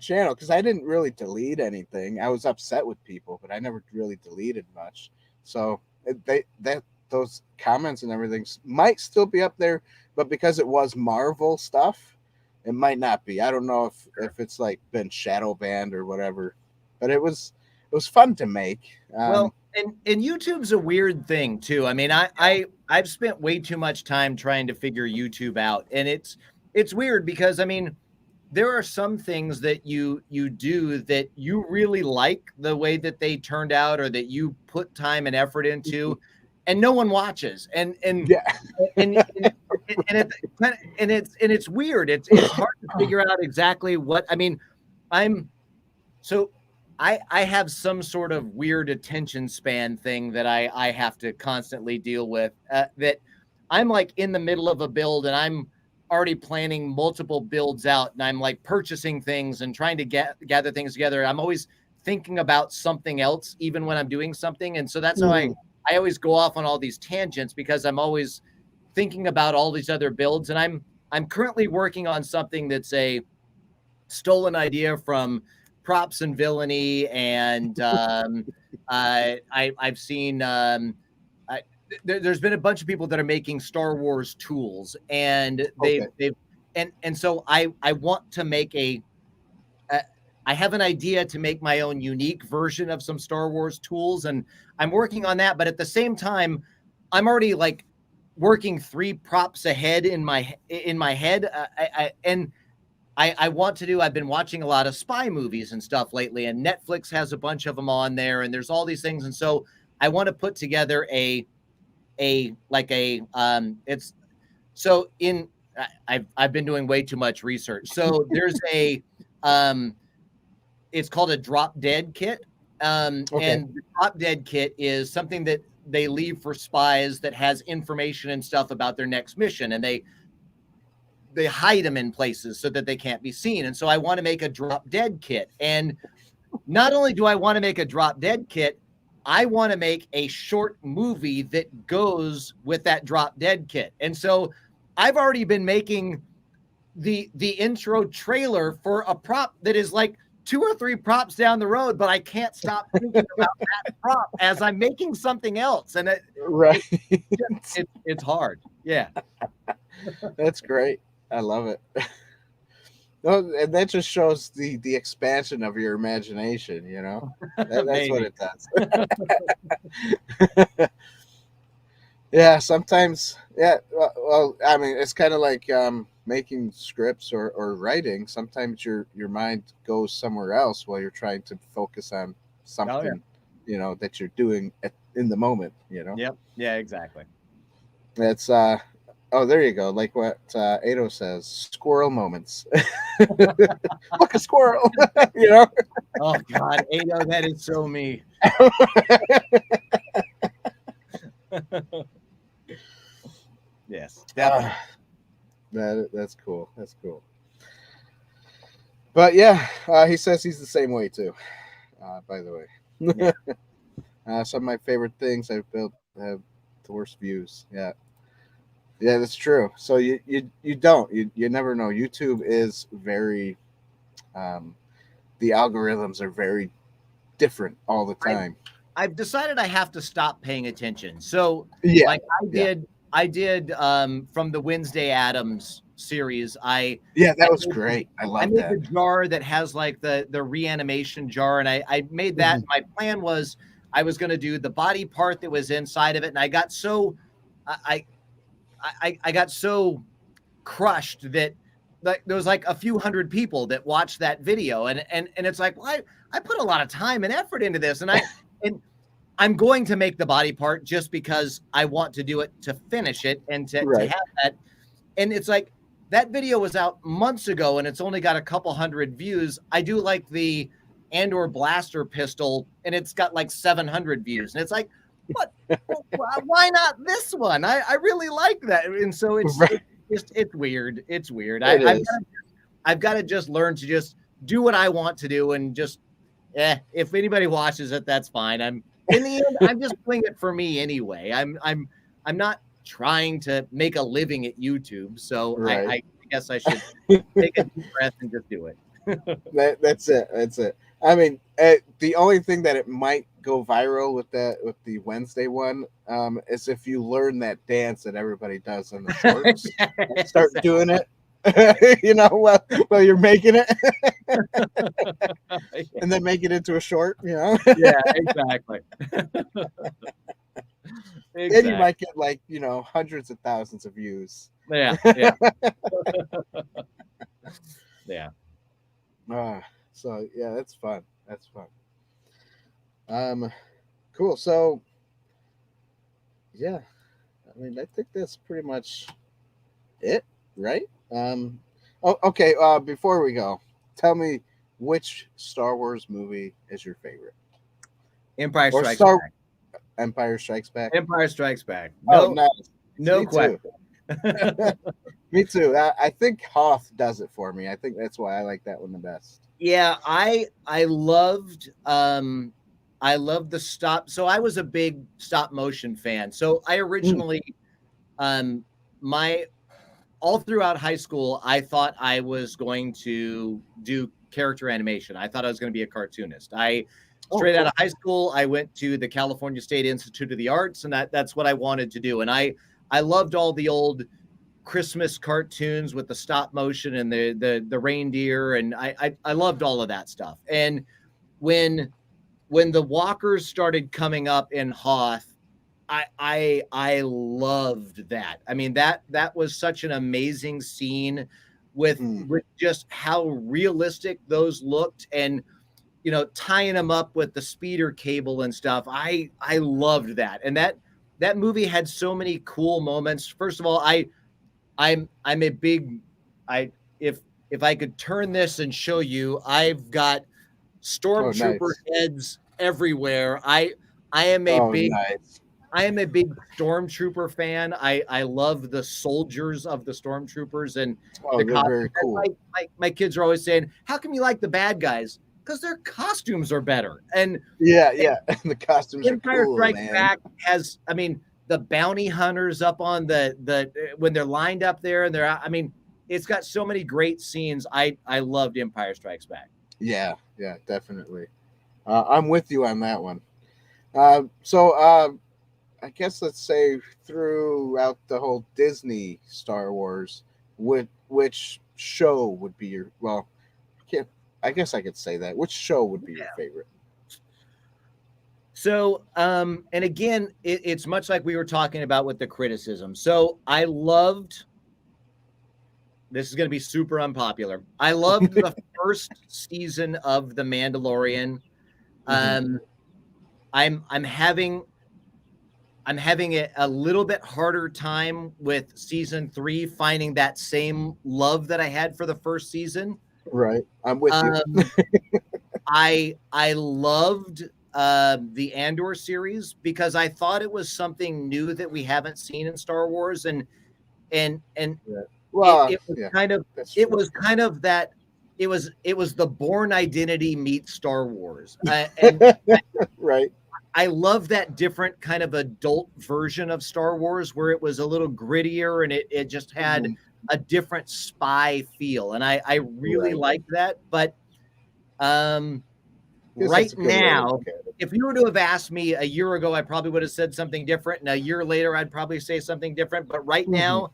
channel, because I didn't really delete anything. I was upset with people, but I never really deleted much. So those comments and everything might still be up there, but because it was Marvel stuff, it might not be. I don't know if it's like been shadow banned or whatever, but it was fun to make. Well, and YouTube's a weird thing too. I mean, I've spent way too much time trying to figure YouTube out, and it's weird because, I mean, there are some things that you do that you really like the way that they turned out, or that you put time and effort into, and no one watches. And yeah. it's weird. It's hard to figure out exactly what, I mean, I have some sort of weird attention span thing that I have to constantly deal with, that I'm like in the middle of a build and I'm already planning multiple builds out, and I'm like purchasing things and trying to gather things together. I'm always thinking about something else, even when I'm doing something. And so that's how I always go off on all these tangents, because I'm always thinking about all these other builds. And I'm currently working on something that's a stolen idea from Props and Villainy, and I've seen there's been a bunch of people that are making Star Wars tools, and they've and so I want to make I have an idea to make my own unique version of some Star Wars tools, and I'm working on that. But at the same time, I'm already like working 3 props ahead in my head, I want to do, I've been watching a lot of spy movies and stuff lately, and Netflix has a bunch of them on there, and there's all these things. And so I want to put together it's so in, I've been doing way too much research. So there's it's called a drop dead kit. And the drop dead kit is something that they leave for spies that has information and stuff about their next mission, and they hide them in places so that they can't be seen. And so I want to make a drop dead kit. And not only do I want to make a drop dead kit, I want to make a short movie that goes with that drop dead kit. And so I've already been making the intro trailer for a prop that is like 2 or 3 props down the road, but I can't stop thinking about that prop as I'm making something else. And it's hard. Yeah. That's great. I love it. No, and that just shows the expansion of your imagination, that's what it does. Yeah, sometimes, yeah. Well, I mean, it's kind of like making scripts or writing. Sometimes your mind goes somewhere else while you're trying to focus on something, that you're doing at in the moment, you know. Yep. Yeah, exactly. That's oh, there you go. Like what Ado says, squirrel moments. Look, a squirrel, you know. Oh God, Ado, that is so me. Yes, definitely. That's cool. That's cool. But yeah, he says he's the same way too. By the way, Yeah. some of my favorite things I've built have the worst views. Yeah, yeah, that's true. So you never know. YouTube is very um, the algorithms are very different all the I time. I've decided I have to stop paying attention. So, Yeah, like yeah, I did from the Wednesday Adams series. yeah. I That was made, great. I I love made that. the jar that has like the reanimation jar, and I made that. Mhm. My plan was I was going to do the body part that was inside of it, and I got so I I got so crushed that like there was like a few hundred people that watched that video, and it's like, well, I put a lot of time and effort into this, and I'm going to make the body part just because I want to do it to finish it and to Right. have that. And it's like that video was out months ago and it's only got a couple hundred views. I do like the Andor blaster pistol and it's got like 700 views. And it's like, what? Why not this one? I really like that. And so Right. it's just, it's weird. It's weird. It is. I've got to just learn to just do what I want to do and just, if anybody watches it, that's fine. I'm in the end, I'm just doing it for me anyway. I'm not trying to make a living at YouTube, so Right. I guess I should take a deep breath and just do it. That's it. That's it. I mean, the only thing that it might go viral with the Wednesday one is if you learn that dance that everybody does in the shorts, start doing it. You know, while you're making it, and then make it into a short. You know, Yeah, exactly. then you Exactly. might get like hundreds of thousands of views. Yeah, yeah, yeah. So yeah, that's fun. That's fun. Cool. So yeah, I mean, I think that's pretty much it, right? Oh, okay. Before we go, tell me which Star Wars movie is your favorite, Empire or Strikes Back. Empire Strikes Back. Empire Strikes Back. Oh, No, nice. no Me question. too. Me too. I think Hoth does it for me. I think that's why I like that one the best. Yeah, I loved the stop. So I was a big stop motion fan. So I originally my all throughout high school, I thought I was going to do character animation. I thought I was going to be a cartoonist. Straight out of high school, I went to the California State Institute of the Arts, and that's what I wanted to do. And I loved all the old Christmas cartoons with the stop motion and the reindeer, and I loved all of that stuff. And when the walkers started coming up in Hoth, I loved that. I mean, that was such an amazing scene with just how realistic those looked, and tying them up with the speeder cable and stuff. I loved that. And that movie had so many cool moments. First of all, I'm a big if I could turn this and show you, I've got stormtrooper heads everywhere. I am a big nice. I am a big stormtrooper fan. I love the soldiers of the stormtroopers and the they're very cool. My kids are always saying, "How come you like the bad guys?" Because their costumes are better. And yeah, the costumes Empire are cool. Strikes Man. Back has, I mean, the bounty hunters up on the when they're lined up there and I mean, it's got so many great scenes. I loved Empire Strikes Back. Yeah, definitely. I'm with you on that one. So I guess let's say throughout the whole Disney Star Wars, which show would be your I guess I could say that. Which show would be your favorite? So, and again, it's much like we were talking about with the criticism. So I loved, this is going to be super unpopular. I loved the first season of The Mandalorian. I'm having, I'm having a little bit harder time with season 3, finding that same love that I had for the first season. Right. I'm with you. I loved the Andor series because I thought it was something new that we haven't seen in Star Wars, and Yeah. Well, it was yeah, kind of that's it true. was kind of that it was the Bourne Identity meets Star Wars, and Right. I love that different kind of adult version of Star Wars where it was a little grittier and it just had Mhm. a different spy feel, and I really Right. liked that. But um, Guess right that's a good way to now, look at it. if you were to have asked me a year ago, I probably would have said something different, and a year later, I'd probably say something different. But right Mhm. now,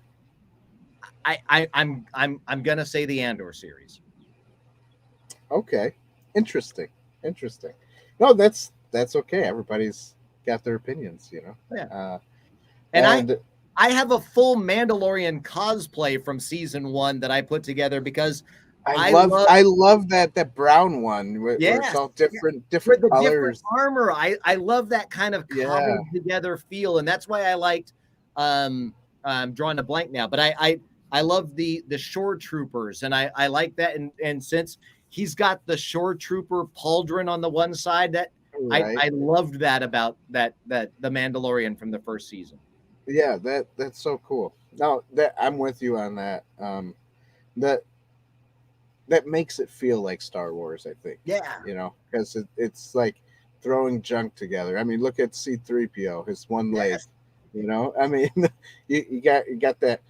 I'm gonna say the Andor series. Okay. Interesting. Interesting. No, that's okay. Everybody's got their opinions, you know. Yeah, Uh, and and I have a full Mandalorian cosplay from season 1 that I put together because I love. I love that brown one where it's Yes, all yeah, different with the different colors. armor. I love that kind of Yeah. cobbled together feel, and that's why I liked. I'm drawing a blank now, but I love the shore troopers, and I like that, and since he's got the shore trooper pauldron on the one side, that Right. I loved that about that the Mandalorian from the first season. Yeah, that's so cool. No, that I'm with you on that. That that makes it feel like Star Wars, I think. Yeah. You know, because it's like throwing junk together. I mean, look at C-3PO, his one leg. Yes. You know, I mean, you got that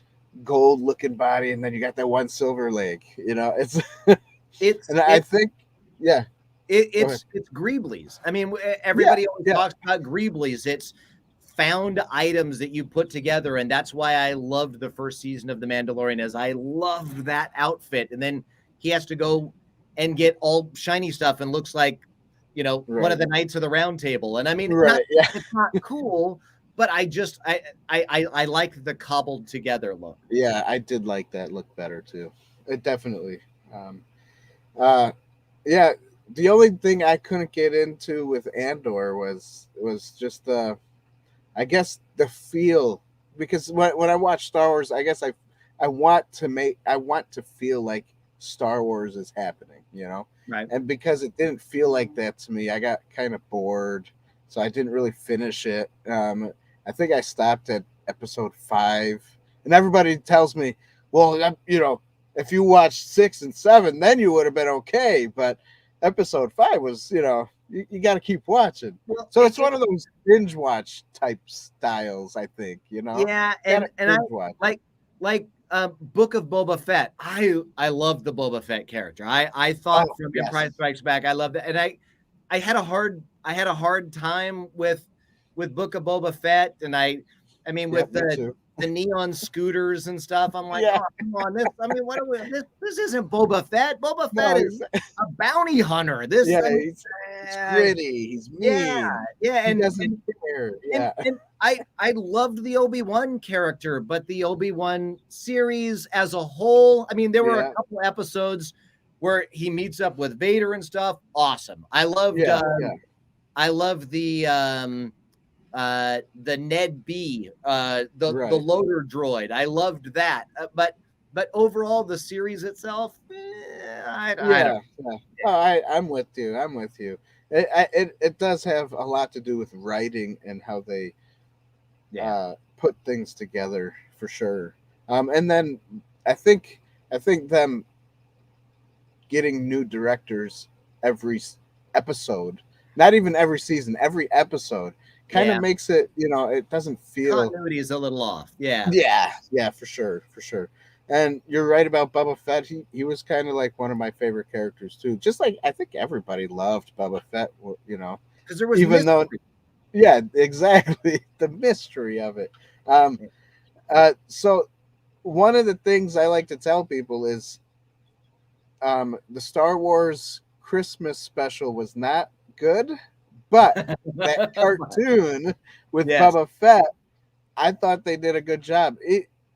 gold looking body, and then you got that one silver leg. You know, it's It's and I it's think, yeah. Go ahead. it's Greeblies. I mean, Yeah, everybody always yeah, talks about Greeblies. It's found items that you put together, and that's why I loved the first season of The Mandalorian. Is I loved that outfit, and then he has to go and get all shiny stuff and looks like one of right, the Knights of the Round Table. And I mean, not right, yeah, it's not cool, but I just I like the cobbled together look. yeah. I did like that look better too. It definitely. Um, uh, yeah. The only thing I couldn't get into with Andor was just I guess the feel, because when I watch Star Wars, I guess I want to feel like Star Wars is happening, you know, Right. and because it didn't feel like that to me, I got kind of bored, so I didn't really finish it. I think I stopped at episode 5, and everybody tells me, well, you know, if you watched 6 and 7, then you would have been okay, but episode 5 was, you know, you got to keep watching. Well, So it's one of those binge watch type styles, I think. You know, yeah, got to and I binge watch it. Book of Boba Fett. I love the Boba Fett character. I thought Oh from Empire yes, Strikes Back, I loved it, and I had a hard time with Book of Boba Fett, and I mean yep, with me too. the neon scooters and stuff. I'm like, Yeah, oh come on, this. I mean, what are we? This isn't Boba Fett. Boba no, Fett is a bounty hunter. This, yeah, I mean, it's uh, gritty. He's yeah, mean. yeah, He doesn't care. and Yeah, and I loved the Obi-Wan character, but the Obi-Wan series as a whole, I mean, there were a yeah, couple episodes where he meets up with Vader and stuff. Awesome. yeah, yeah. I loved the Ned B, the Right. loader droid. I loved that. But overall, the series itself, I don't. Yeah, yeah. Oh, I'm with you. I'm with you. It does have a lot to do with writing and how they Yeah. put things together for sure. And then I think I think them getting new directors every episode, not even every season, every episode, kind of Yeah. makes it. You know, it doesn't feel. Continuity is a little off. Yeah. Yeah, yeah, for sure, for sure. And you're right about Bubba Fett. He was kind of like one of my favorite characters too. Just like I think everybody loved Bubba Fett. You know, Because there was even though, mystery. yeah, exactly, the mystery of it. Um, so one of the things I like to tell people is the Star Wars Christmas special was not good, but that cartoon with Yes. Bubba Fett, I thought they did a good job.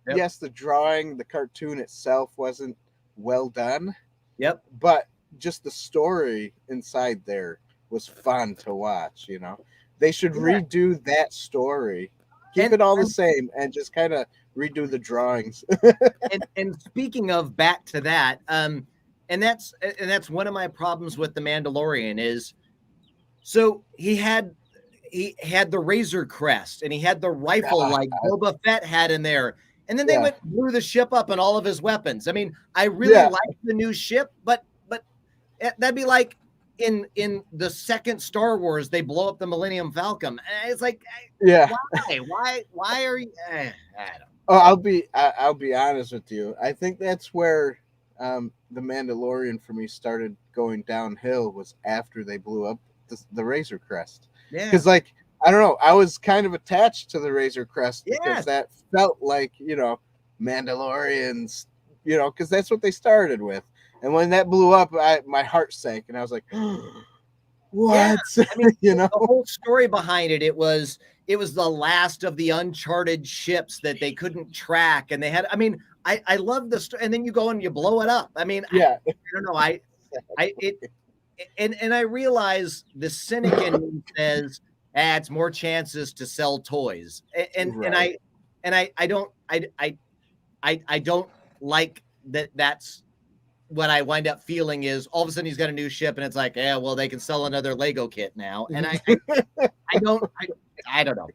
Yep. Yes, the drawing, the cartoon itself wasn't well done, Yep. but just the story inside there was fun to watch. You know, They should redo that story. Keep it all the same and just kind of redo the drawings. and speaking of back to that, and that's one of my problems with the Mandalorian is, so he had the Razor Crest and he had the rifle like Boba Fett had in there, and then they went blew the ship up and all of his weapons. I mean, I really like the new ship, but that'd be like in the second Star Wars they blow up the Millennium Falcon. It's like, why are you? I don't. Oh, I'll be honest with you. I think that's where the Mandalorian for me started going downhill, was after they blew up the Razor Crest. Yeah, because like, I don't know, I was kind of attached to the Razor Crest because that felt like, you know, Mandalorians, you know, because that's what they started with. And when that blew up, my heart sank, and I was like, what? Yeah. I mean, you know, the whole story behind it, it was the last of the uncharted ships that they couldn't track, and they had. I mean, I love the story, and then you go and you blow it up. I mean, I don't know. And I realize the cynic in me says, it's more chances to sell toys, and I don't like that. That's what I wind up feeling is all of a sudden he's got a new ship and it's like, yeah, well, they can sell another Lego kit now. And I don't know.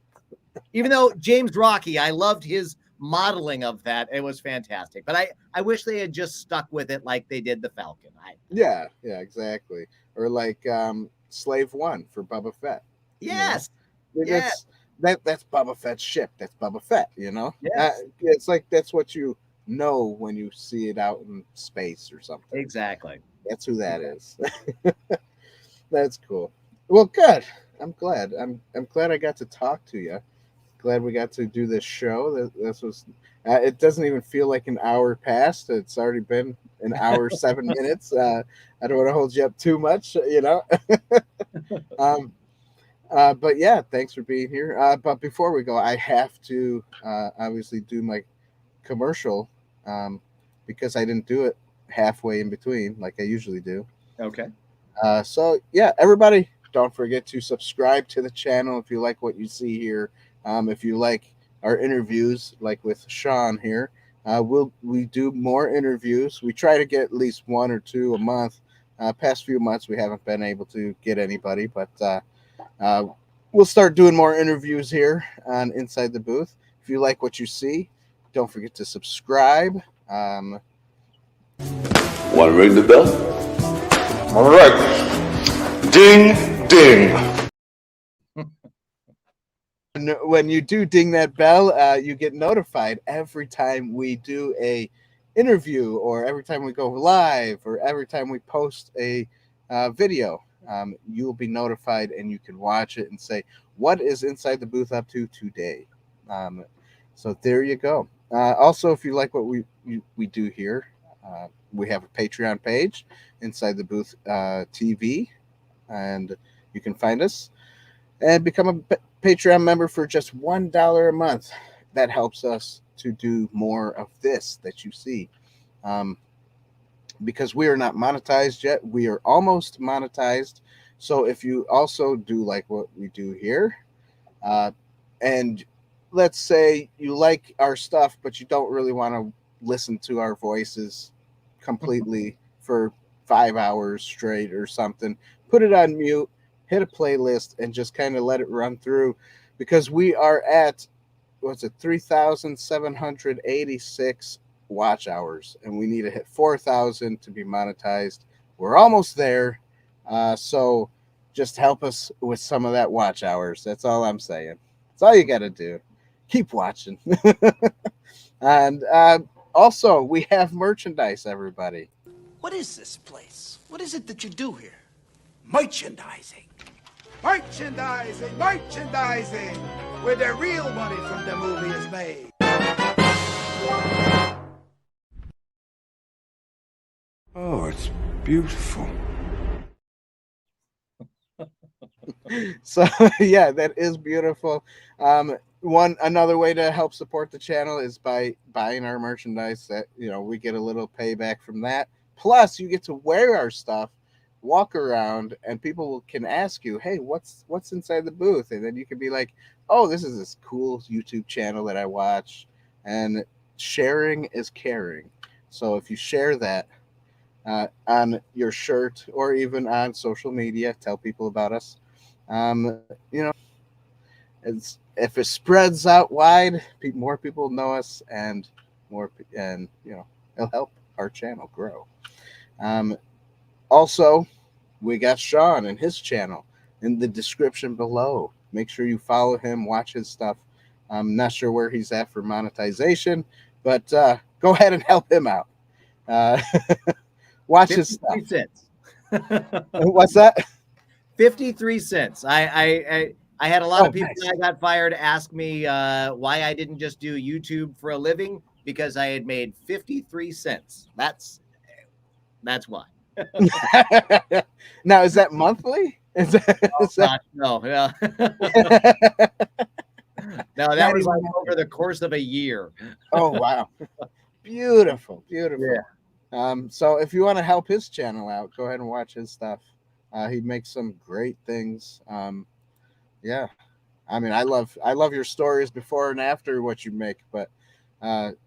Even though James Rocky, I loved his modeling of that. It was fantastic. But I wish they had just stuck with it like they did the Falcon. Yeah, exactly. Or like Slave One for Boba Fett. Yes. That's Boba Fett's ship. That's Boba Fett, you know? Yes. It's like, that's what you know when you see it out in space or something. Exactly. That's who that is. That's cool. Well, good. I'm glad. I'm glad I got to talk to you. Glad we got to do this show. This was. It doesn't even feel like an hour passed. It's already been an hour 7 minutes. I don't want to hold you up too much, you know. But yeah, thanks for being here. But before we go, I have to obviously do my commercial, because I didn't do it halfway in between like I usually do. Okay. So yeah, everybody, don't forget to subscribe to the channel if you like what you see here. If you like our interviews, like with Shawn here, we do more interviews. We try to get at least 1 or 2 a month. Past few months we haven't been able to get anybody, but we'll start doing more interviews here on Inside the Booth. If you like what you see, don't forget to subscribe. Want to ring the bell? All right. Ding, ding. When you do ding that bell, you get notified every time we do a interview, or every time we go live, or every time we post a video. You will be notified, and you can watch it and say, what is Inside the Booth up to today? So there you go. Also, if you like what we do here, we have a Patreon page, Inside the Booth TV, and you can find us and become a Patreon member for just $1 a month. That helps us to do more of this that you see, because we are not monetized yet. We are almost monetized. So if you also do like what we do here, and let's say you like our stuff, but you don't really want to listen to our voices completely for 5 hours straight or something, put it on mute, hit a playlist, and just kind of let it run through, because we are at, 3,786 watch hours, and we need to hit 4,000 to be monetized. We're almost there. So just help us with some of that watch hours. That's all I'm saying. That's all you got to do. Keep watching. And also, we have merchandise, everybody. What is this place? What is it that you do here? Merchandising. Merchandising, merchandising, where the real money from the movie is made. Oh, it's beautiful. So yeah, that is beautiful. Another way to help support the channel is by buying our merchandise. That, you know, we get a little payback from that. Plus, you get to wear our stuff walk around and people can ask you, hey, what's inside the booth? And then you can be like, oh, this is this cool YouTube channel that I watch. And sharing is caring. So if you share that on your shirt or even on social media, tell people about us. You know, if it spreads out wide, more people know us, and it'll help our channel grow. Um, Also, we got Shawn and his channel in the description below. Make sure you follow him, watch his stuff. I'm not sure where he's at for monetization, but go ahead and help him out. Uh, watch his stuff. 53 cents. What's that? 53 cents. I had a lot of people nice. that got fired ask me why I didn't just do YouTube for a living, because I had made 53 cents. That's why. Now, is that monthly? No, yeah. No, that was like over the course of a year. Oh, wow. Beautiful. Yeah. So if you want to help his channel out, go ahead and watch his stuff. He makes some great things. Yeah. I mean, I love your stories before and after what you make, but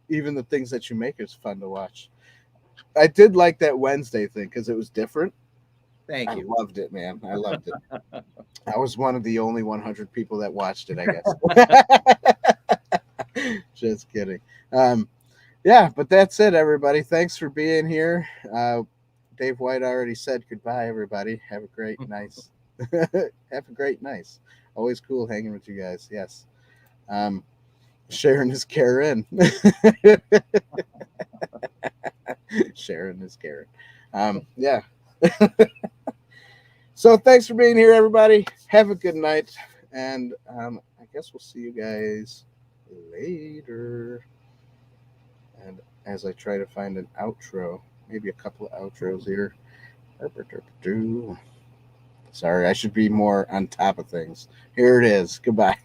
even the things that you make is fun to watch. I did like that Wednesday thing because it was different. Thank you. I loved it, man. I loved it. I was one of the only 100 people that watched it, I guess. Just kidding. Yeah, but that's it, everybody. Thanks for being here. Dave White already said goodbye, everybody. Have a great nice. Have a great nice. Always cool hanging with you guys. Yes. Sharon is Karen. Sharon is Karen. Yeah. So thanks for being here, everybody. Have a good night. And I guess we'll see you guys later. And as I try to find an outro, maybe a couple of outros here. Sorry, I should be more on top of things. Here it is. Goodbye.